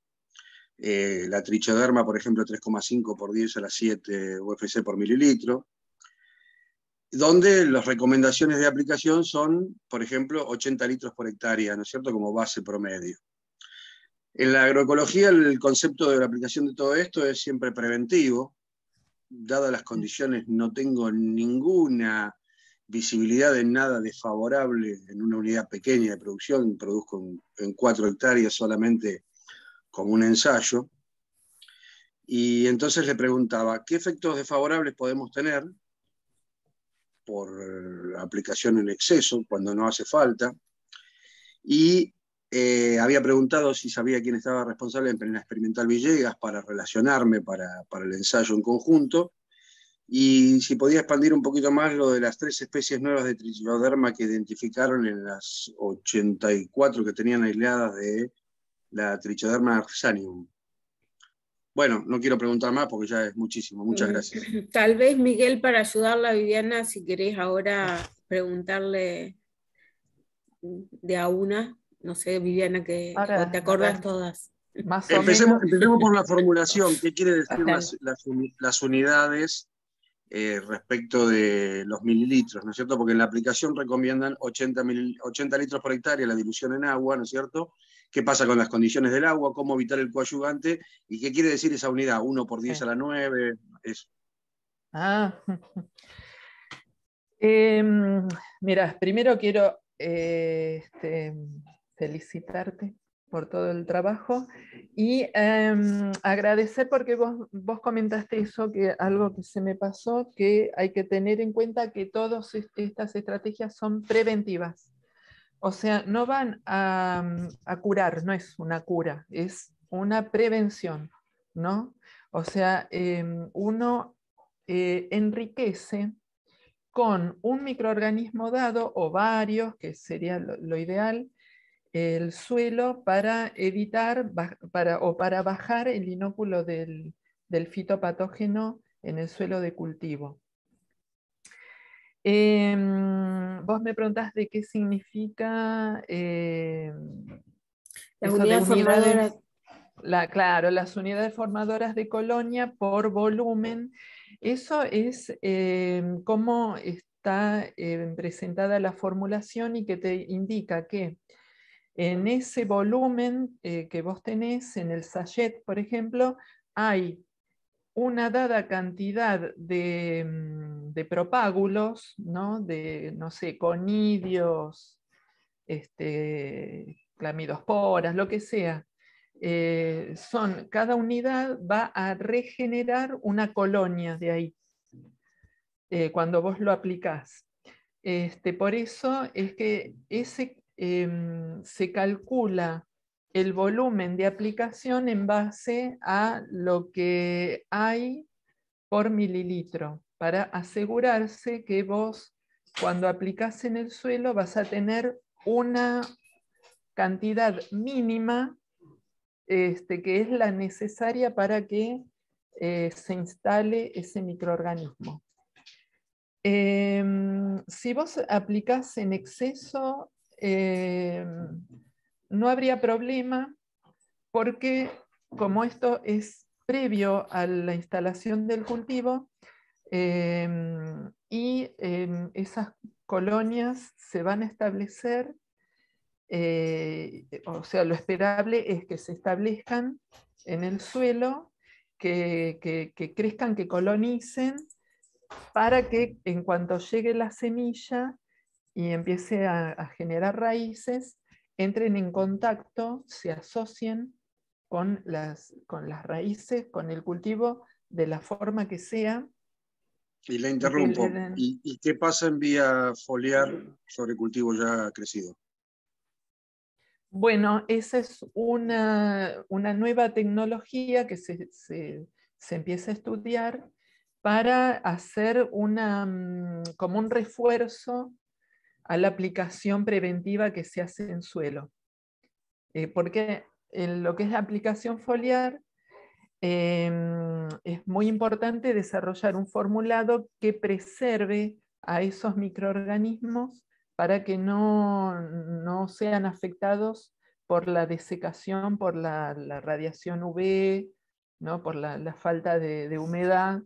la Trichoderma, por ejemplo, 3,5/10⁷ UFC por mililitro, donde las recomendaciones de aplicación son, por ejemplo, 80 litros por hectárea, ¿no es cierto?, como base promedio. En la agroecología, el concepto de la aplicación de todo esto es siempre preventivo. Dadas las condiciones, no tengo ninguna visibilidad de nada desfavorable en una unidad pequeña de producción, produzco en 4 hectáreas solamente como un ensayo, y entonces le preguntaba, ¿qué efectos desfavorables podemos tener por aplicación en exceso, cuando no hace falta? Y había preguntado si sabía quién estaba responsable en la Experimental Villegas para relacionarme para el ensayo en conjunto, y si podía expandir un poquito más lo de las 3 especies nuevas de Trichoderma que identificaron en las 84 que tenían aisladas de la Trichoderma arsanium. Bueno, no quiero preguntar más porque ya es muchísimo. Muchas gracias. Tal vez, Miguel, para ayudarla a Viviana, si querés ahora preguntarle de a una, no sé, Viviana, Ahora, o te acordás todas. Más o menos. Empecemos por la formulación. ¿Qué quiere decir Dale. las unidades respecto de los mililitros, ¿no es cierto? Porque en la aplicación recomiendan 80 litros por hectárea la dilución en agua, ¿no es cierto? ¿Qué pasa con las condiciones del agua? ¿Cómo evitar el coadyuvante? ¿Y qué quiere decir esa unidad? 1 por 10 a la 9, eso. Mira, primero quiero felicitarte por todo el trabajo y agradecer porque vos comentaste eso, que algo que se me pasó, que hay que tener en cuenta que todas estas estrategias son preventivas. O sea, no van a curar, no es una cura, es una prevención, ¿no? O sea, uno enriquece con un microorganismo dado o varios, que sería lo ideal, el suelo para evitar o para bajar el inóculo del fitopatógeno en el suelo de cultivo. Vos me preguntás de qué significa Las eso de unidades formadoras. Claro, las unidades formadoras de colonia por volumen. Eso es cómo está presentada la formulación y que te indica que en ese volumen que vos tenés, en el sachet, por ejemplo, hay una dada cantidad de propágulos, ¿no? De, no sé, conidios, clamidosporas, lo que sea. Cada unidad va a regenerar una colonia de ahí, cuando vos lo aplicás. Por eso es que se calcula el volumen de aplicación en base a lo que hay por mililitro, para asegurarse que vos, cuando aplicás en el suelo, vas a tener una cantidad mínima que es la necesaria para que se instale ese microorganismo. Si vos aplicás en exceso, no habría problema, porque como esto es previo a la instalación del cultivo, y esas colonias se van a establecer, o sea, lo esperable es que se establezcan en el suelo, que crezcan, que colonicen, para que en cuanto llegue la semilla y empiece a generar raíces, entren en contacto, se asocien con las raíces, con el cultivo, de la forma que sea. Y le interrumpo. ¿Y qué pasa en vía foliar sobre cultivo ya crecido? Bueno, esa es una nueva tecnología que se empieza a estudiar para hacer como un refuerzo a la aplicación preventiva que se hace en suelo. Porque en lo que es la aplicación foliar, es muy importante desarrollar un formulado que preserve a esos microorganismos para que no sean afectados por la desecación, por la radiación UV, ¿no? Por la falta de humedad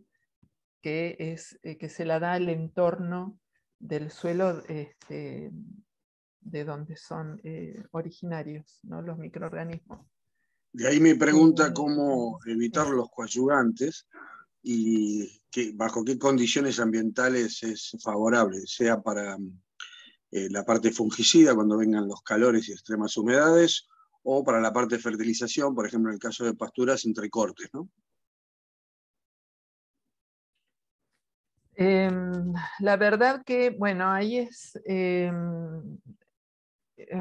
que se la da al entorno del suelo de donde son originarios, ¿no? Los microorganismos. De ahí mi pregunta, ¿cómo evitar los coadyuvantes? y bajo qué condiciones ambientales es favorable, sea para la parte fungicida cuando vengan los calores y extremas humedades, o para la parte de fertilización, por ejemplo en el caso de pasturas, entre cortes, ¿no? La verdad que, bueno, ahí es,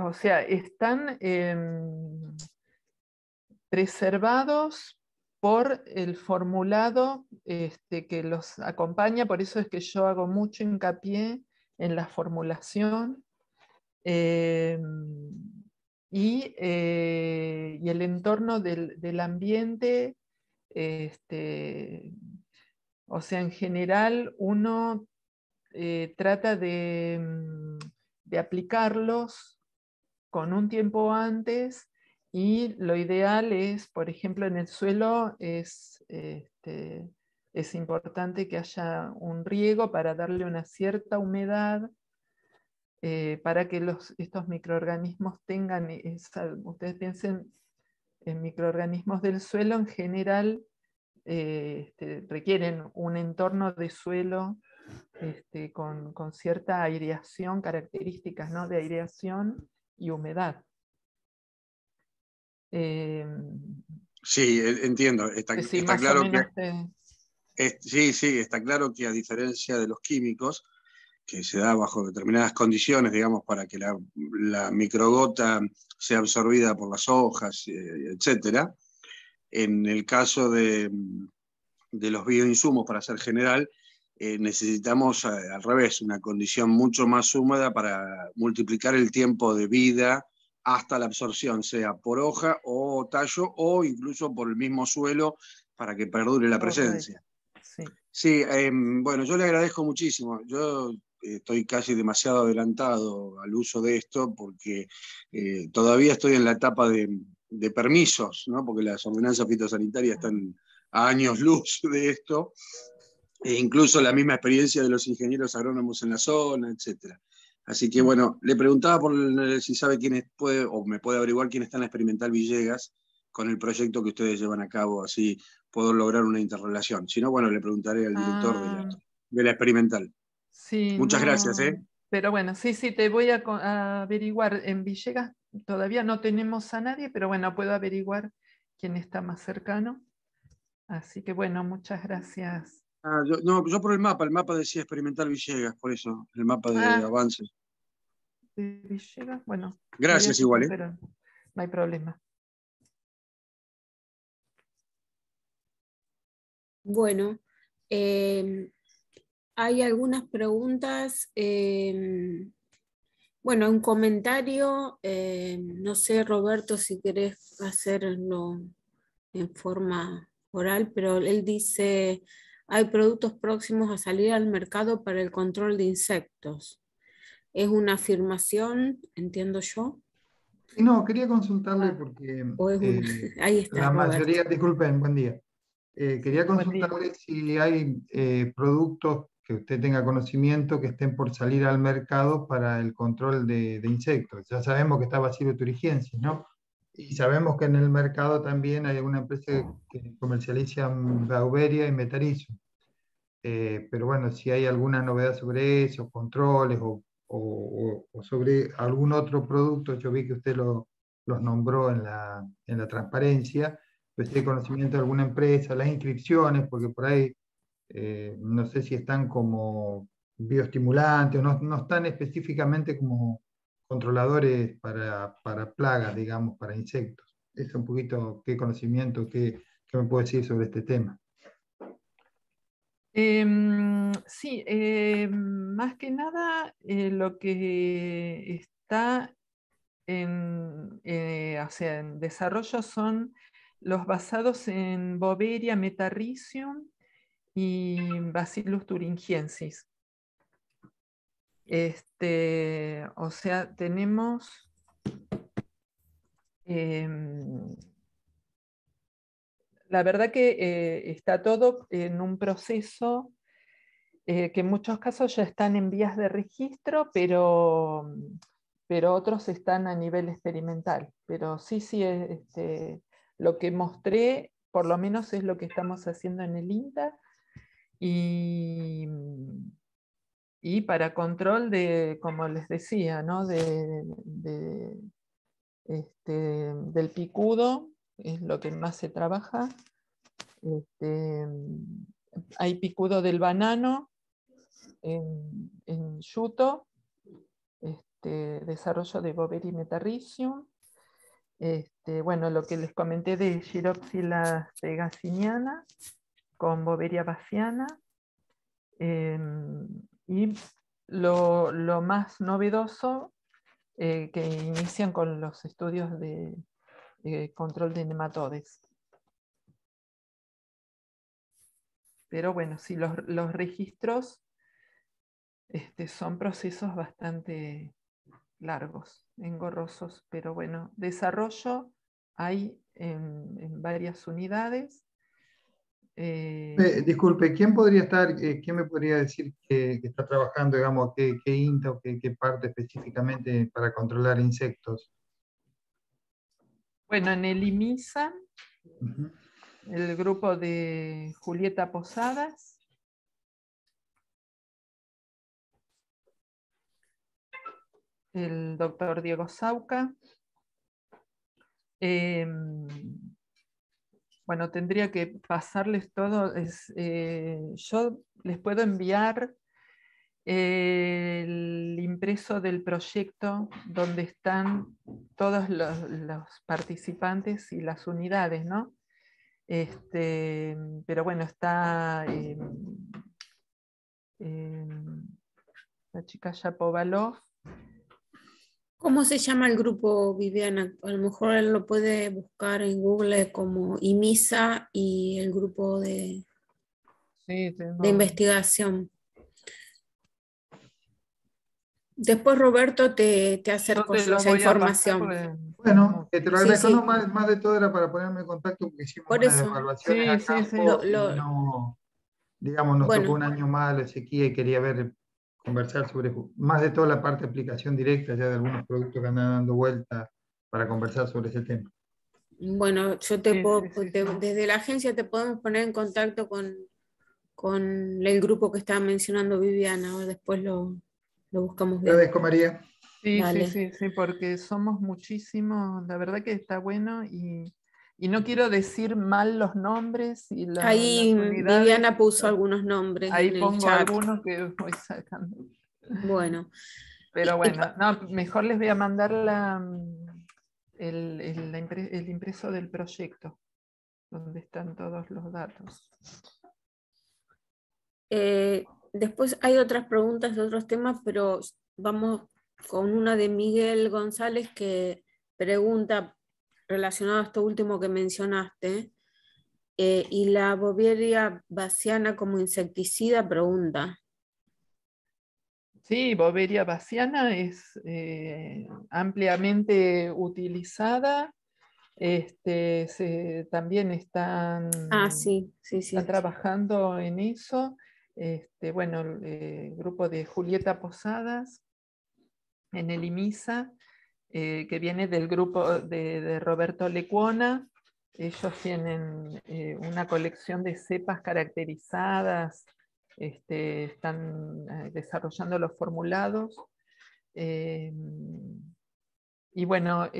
o sea, están preservados por el formulado que los acompaña, por eso es que yo hago mucho hincapié en la formulación y el entorno del ambiente. O sea, en general uno trata de aplicarlos con un tiempo antes, y lo ideal es, por ejemplo, en el suelo es importante que haya un riego para darle una cierta humedad, para que estos microorganismos tengan ustedes piensen en microorganismos del suelo, en general requieren un entorno de suelo con cierta aireación, características, ¿no?, de aireación y humedad. Sí, entiendo. Sí, Está más o claro menos. sí, sí, está claro que a diferencia de los químicos, que se da bajo determinadas condiciones, digamos, para que la microgota sea absorbida por las hojas, etcétera. En el caso de los bioinsumos, para ser general, necesitamos al revés, una condición mucho más húmeda para multiplicar el tiempo de vida hasta la absorción, sea por hoja o tallo, o incluso por el mismo suelo, para que perdure la presencia. Sí, sí bueno, yo le agradezco muchísimo. Yo estoy casi demasiado adelantado al uso de esto, porque todavía estoy en la etapa de permisos, ¿no? Porque las ordenanzas fitosanitarias están a años luz de esto, e incluso la misma experiencia de los ingenieros agrónomos en la zona, etc. Así que bueno, le preguntaba si sabe o me puede averiguar quién está en la Experimental Villegas con el proyecto que ustedes llevan a cabo, así puedo lograr una interrelación. Si no, bueno, le preguntaré al director de la Experimental. Sí, Muchas gracias, ¿eh? Pero bueno, sí, te voy a averiguar. En Villegas todavía no tenemos a nadie, pero bueno, puedo averiguar quién está más cercano. Así que bueno, muchas gracias. Yo por el mapa decía Experimental Villegas, por eso, el mapa de avance. ¿De Villegas? Bueno. Gracias igual, ¿eh? Pero no hay problema. Bueno, hay algunas preguntas. Bueno, un comentario, no sé, Roberto, si querés hacerlo en forma oral, pero él dice, hay productos próximos a salir al mercado para el control de insectos. ¿Es una afirmación, entiendo yo? Y no, quería consultarle porque Ahí está, la mayoría, Roberto. disculpen, buen día. Quería consultarle si hay productos que usted tenga conocimiento que estén por salir al mercado para el control de insectos. Ya sabemos que está Bacillus thuringiensis, ¿no? Y sabemos que en el mercado también hay alguna empresa que comercializa Beauveria y Metarizo. Pero bueno, si hay alguna novedad sobre esos controles o sobre algún otro producto, yo vi que usted los nombró en la transparencia, pues tiene conocimiento de alguna empresa, las inscripciones, porque por ahí no sé si están como bioestimulantes, o no están específicamente como controladores para plagas, digamos, para insectos. Es un poquito qué conocimiento, qué me puede decir sobre este tema. Sí, más que nada lo que está o sea, en desarrollo son los basados en Beauveria, Metarrhizium y Bacillus thuringiensis. O sea, tenemos la verdad que está todo en un proceso que en muchos casos ya están en vías de registro, pero otros están a nivel experimental. Pero sí, lo que mostré, por lo menos es lo que estamos haciendo en el INTA, Y para control de, como les decía, ¿no? Del picudo, es lo que más se trabaja. Hay picudo del banano en yuto, desarrollo de Boveria metarricium. Bueno, lo que les comenté de Chiropsila stegassiniana con Boveria bassiana. Y lo más novedoso que inician con los estudios de control de nematodes. Pero bueno, sí, los registros son procesos bastante largos, engorrosos, pero bueno, desarrollo hay en varias unidades. Disculpe, ¿quién podría estar, quién me podría decir que está trabajando, digamos, qué INTA o qué parte específicamente para controlar insectos? Bueno, en el IMISA, Ujú. el grupo de Julieta Posadas, el doctor Diego Sauca. Bueno, tendría que pasarles todo. Yo les puedo enviar el impreso del proyecto donde están todos los participantes y las unidades, ¿no? Pero bueno, está la chica Shapovalov. ¿Cómo se llama el grupo, Viviana? A lo mejor él lo puede buscar en Google como IMISA y el grupo de investigación. Después Roberto te acerco Yo te los esa voy a información. pasar. Bueno, te lo Sí, agradezco, sí. no, más de todo era para ponerme en contacto porque hicimos Por unas eso. evaluaciones a Sí, sí, sí. campo y no, digamos, nos tocó Bueno, un año más de sequía y quería conversar sobre más de toda la parte de aplicación directa ya de algunos productos que andan dando vuelta para conversar sobre ese tema. bueno, yo te Sí, puedo, sí, sí, sí. desde la agencia te podemos poner en contacto con el grupo que estaba mencionando Viviana. Ahora después lo buscamos bien. Agradezco, María. Sí, Dale. sí, sí, sí, porque somos muchísimos, la verdad que está bueno y no quiero decir mal los nombres y Ahí las unidades. Viviana puso algunos nombres Ahí en el pongo chat. algunos que voy sacando. Bueno. Pero bueno, no, mejor les voy a mandar el impreso del proyecto, donde están todos los datos. Después hay otras preguntas de otros temas, pero vamos con una de Miguel González que pregunta relacionado a esto último que mencionaste. Y la Boveria bassiana como insecticida pregunta. Sí, Boveria bassiana es ampliamente utilizada. También están Sí, sí, sí. trabajando en eso. Bueno, el grupo de Julieta Posadas en el IMISA, que viene del grupo de Roberto Lecuona. Ellos tienen una colección de cepas caracterizadas, están desarrollando los formulados. Y bueno,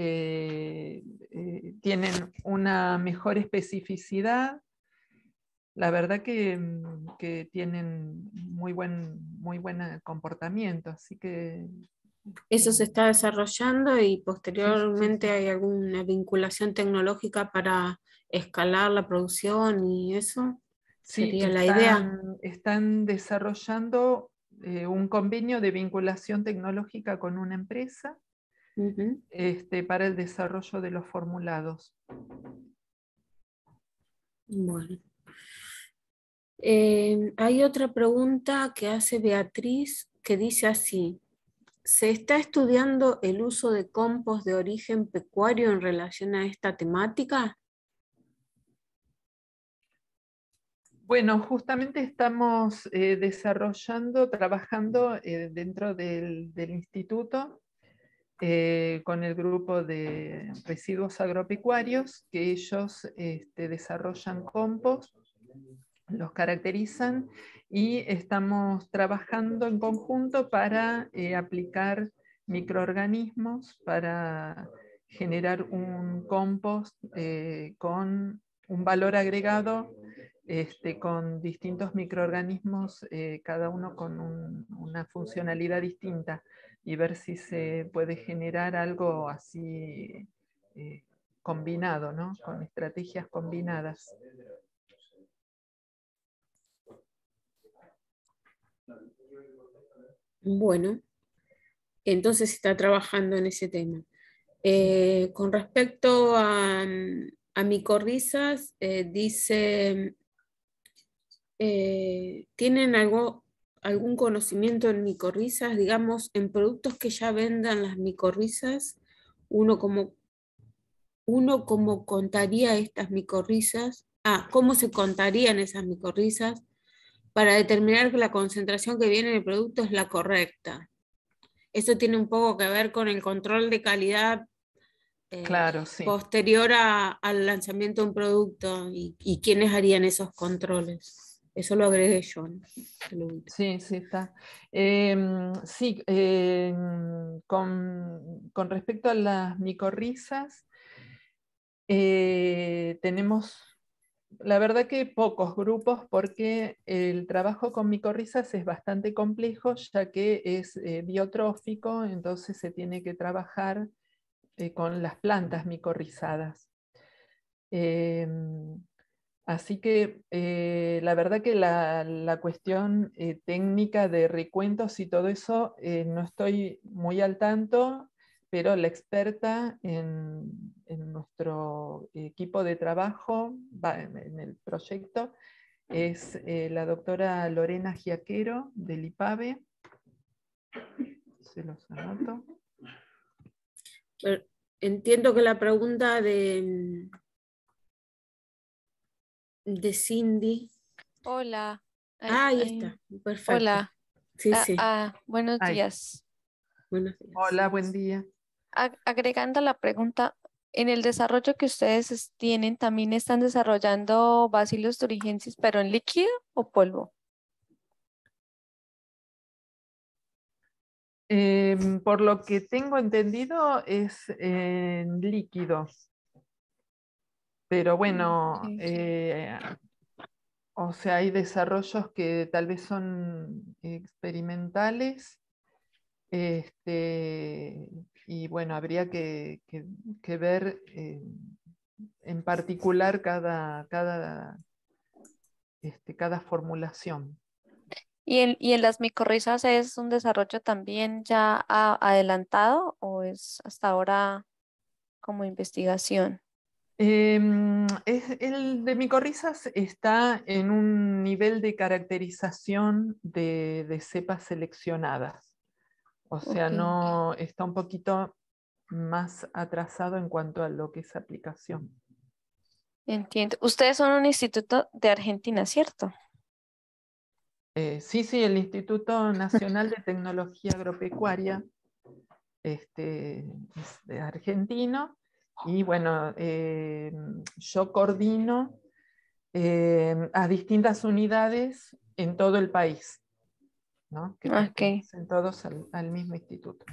tienen una mejor especificidad. La verdad que tienen muy buen comportamiento, así que... Eso se está desarrollando y posteriormente Sí. hay alguna vinculación tecnológica para escalar la producción y eso Sí, sería la idea. están desarrollando un convenio de vinculación tecnológica con una empresa para el desarrollo de los formulados. Bueno. Hay otra pregunta que hace Beatriz que dice así: ¿se está estudiando el uso de compost de origen pecuario en relación a esta temática? Bueno, justamente estamos trabajando dentro del instituto con el grupo de residuos agropecuarios, que ellos desarrollan compost los caracterizan, y estamos trabajando en conjunto para aplicar microorganismos para generar un compost con un valor agregado, con distintos microorganismos, cada uno con una funcionalidad distinta, y ver si se puede generar algo así combinado, ¿no? Con estrategias combinadas. Bueno, entonces está trabajando en ese tema. Con respecto a micorrizas, dice, ¿tienen algún conocimiento en micorrizas? Digamos, en productos que ya vendan las micorrizas, uno como contaría estas micorrizas, cómo se contarían esas micorrizas para determinar que la concentración que viene en el producto es la correcta. Eso tiene un poco que ver con el control de calidad Claro, sí. posterior al lanzamiento de un producto y quiénes harían esos controles. Eso lo agregué yo, ¿no? Sí, sí, está. Sí, con respecto a las micorrizas, tenemos, la verdad que pocos grupos, porque el trabajo con micorrizas es bastante complejo, ya que es biotrófico, entonces se tiene que trabajar con las plantas micorrizadas. Así que la verdad que la cuestión técnica de recuentos y todo eso no estoy muy al tanto, pero la experta en nuestro equipo de trabajo, en el proyecto, es la doctora Lorena Giaquero del IPABE. Se los anoto. Entiendo que la pregunta de Cindy. Hola. Ahí está, perfecto. Hola. Sí, sí. Buenos días. Buenos días. Hola, buen día. Agregando la pregunta, en el desarrollo que ustedes tienen, ¿también están desarrollando Bacillus thuringiensis, pero en líquido o polvo? Por lo que tengo entendido es en líquido. Pero bueno, o sea, hay desarrollos que tal vez son experimentales. Y bueno, habría que ver en particular cada formulación. ¿Y en las micorrizas es un desarrollo también ya adelantado o es hasta ahora como investigación? El de micorrizas está en un nivel de caracterización de cepas seleccionadas. O sea, Ok. no está un poquito más atrasado en cuanto a lo que es aplicación. Entiendo. Ustedes son un instituto de Argentina, ¿cierto? Sí, el Instituto Nacional de Tecnología Agropecuaria es argentino, y bueno, yo coordino a distintas unidades en todo el país, ¿no? Que Ok. pertenecen todos al mismo instituto.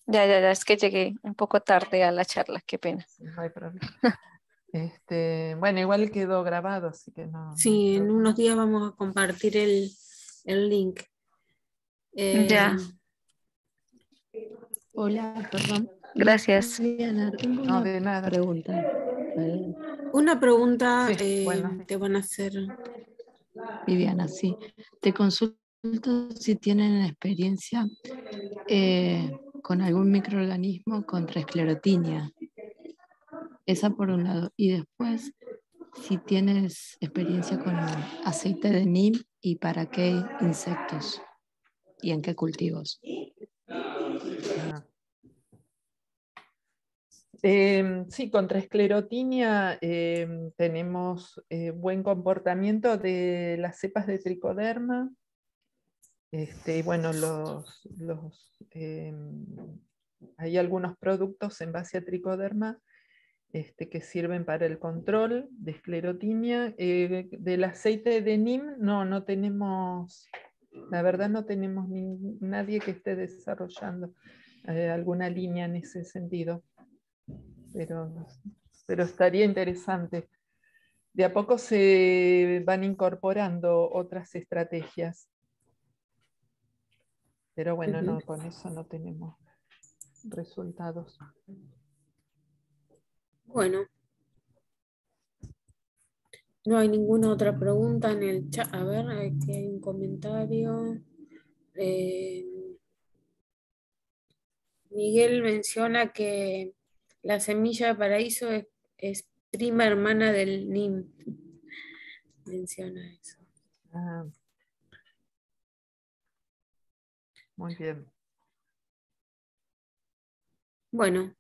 Ya, es que llegué un poco tarde a la charla, qué pena. Sí, no hay problema. Bueno, igual quedó grabado, así que no. Sí, no en unos días vamos a compartir el link. Ya. Hola, perdón. Gracias. Viviana, tengo No, una de nada. pregunta. Una pregunta Sí, bueno. te van a hacer. Viviana, sí. Te consulto si tienen experiencia con algún microorganismo contra esclerotinia. Esa por un lado. Y después, si tienes experiencia con aceite de neem y para qué insectos y en qué cultivos. Ah. Sí, contra esclerotinia tenemos buen comportamiento de las cepas de tricoderma. Y bueno, hay algunos productos en base a tricoderma que sirven para el control de esclerotinia. Del aceite de NIM no tenemos, la verdad no tenemos nadie que esté desarrollando alguna línea en ese sentido, pero estaría interesante. De a poco se van incorporando otras estrategias, pero bueno, no, con eso no tenemos resultados. Bueno, no hay ninguna otra pregunta en el chat. A ver, aquí hay un comentario. Miguel menciona que la semilla de paraíso es prima hermana del NIM. Menciona eso. Ah, muy bien. Bueno.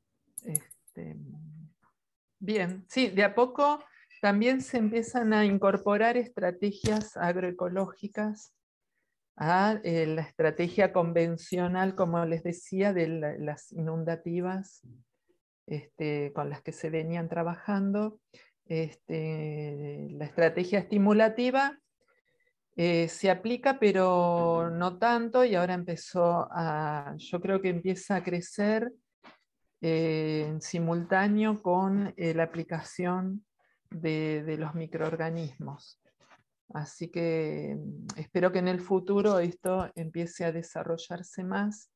Bien, sí, de a poco también se empiezan a incorporar estrategias agroecológicas a la estrategia convencional, como les decía, de las inundativas con las que se venían trabajando. La estrategia estimulativa se aplica, pero no tanto, y ahora yo creo que empieza a crecer en simultáneo con la aplicación de los microorganismos. Así que espero que en el futuro esto empiece a desarrollarse más,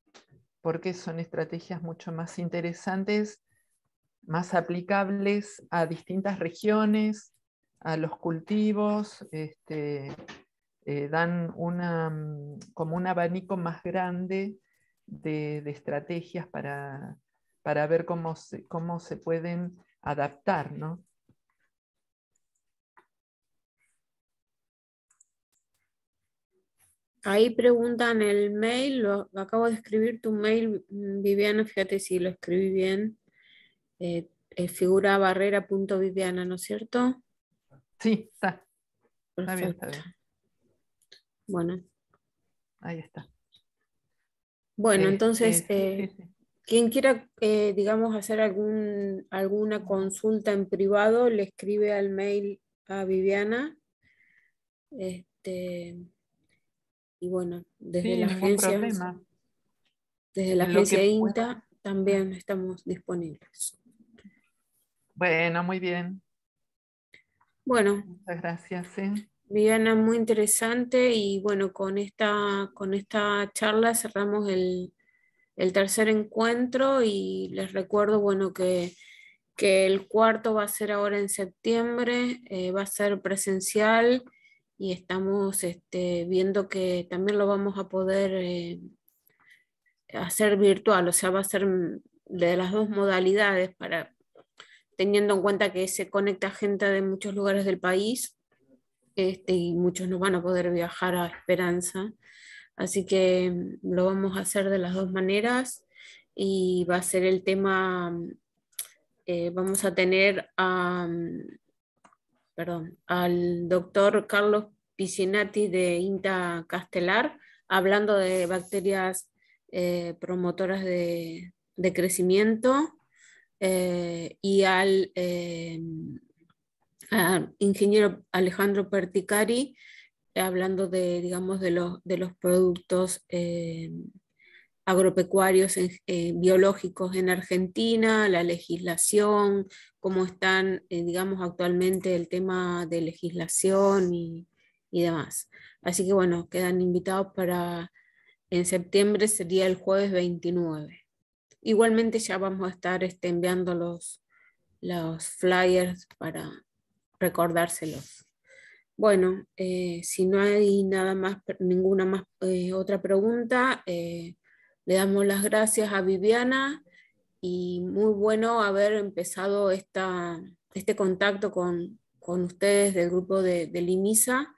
porque son estrategias mucho más interesantes, más aplicables a distintas regiones, a los cultivos, dan como un abanico más grande de estrategias para ver cómo se pueden adaptar, ¿no? Ahí preguntan el mail, acabo de escribir tu mail, Viviana, fíjate si lo escribí bien. Figura barrera.viviana, ¿no es cierto? Sí, está. Perfecto. Está bien, está bien. Bueno. Ahí está. Bueno, entonces, sí. quien quiera, digamos, hacer alguna consulta en privado, le escribe al mail a Viviana. Y bueno, desde la agencia, problema. Desde la agencia INTA también estamos disponibles. Bueno, muy bien. Bueno. Muchas gracias. ¿Sí? Viviana, muy interesante, y bueno, con esta charla cerramos el tercer encuentro, y les recuerdo, bueno, que el cuarto va a ser ahora en septiembre, va a ser presencial, y estamos viendo que también lo vamos a poder hacer virtual, o sea, va a ser de las dos modalidades, teniendo en cuenta que se conecta gente de muchos lugares del país, y muchos no van a poder viajar a Esperanza, así que lo vamos a hacer de las dos maneras, y va a ser el tema, vamos a tener al doctor Carlos Piscinati de INTA Castelar, hablando de bacterias promotoras de crecimiento, y al ingeniero Alejandro Perticari, hablando de, digamos, de los productos agropecuarios biológicos en Argentina, la legislación, cómo están, digamos, actualmente el tema de legislación y demás. Así que bueno, quedan invitados en septiembre, sería el jueves 29. Igualmente ya vamos a estar enviando los flyers para recordárselos. Bueno, si no hay nada más, ninguna más otra pregunta, le damos las gracias a Viviana, y muy bueno haber empezado este contacto con ustedes del grupo del IMISA,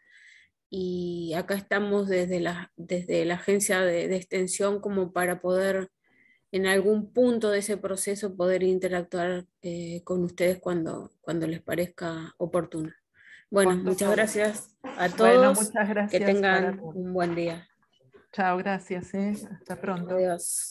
y acá estamos desde la agencia de extensión, como para poder en algún punto de ese proceso poder interactuar con ustedes cuando les parezca oportuno. Bueno, muchas gracias a todos. Bueno, muchas gracias. Que tengan un buen día. Chao, gracias. Hasta pronto. Adiós.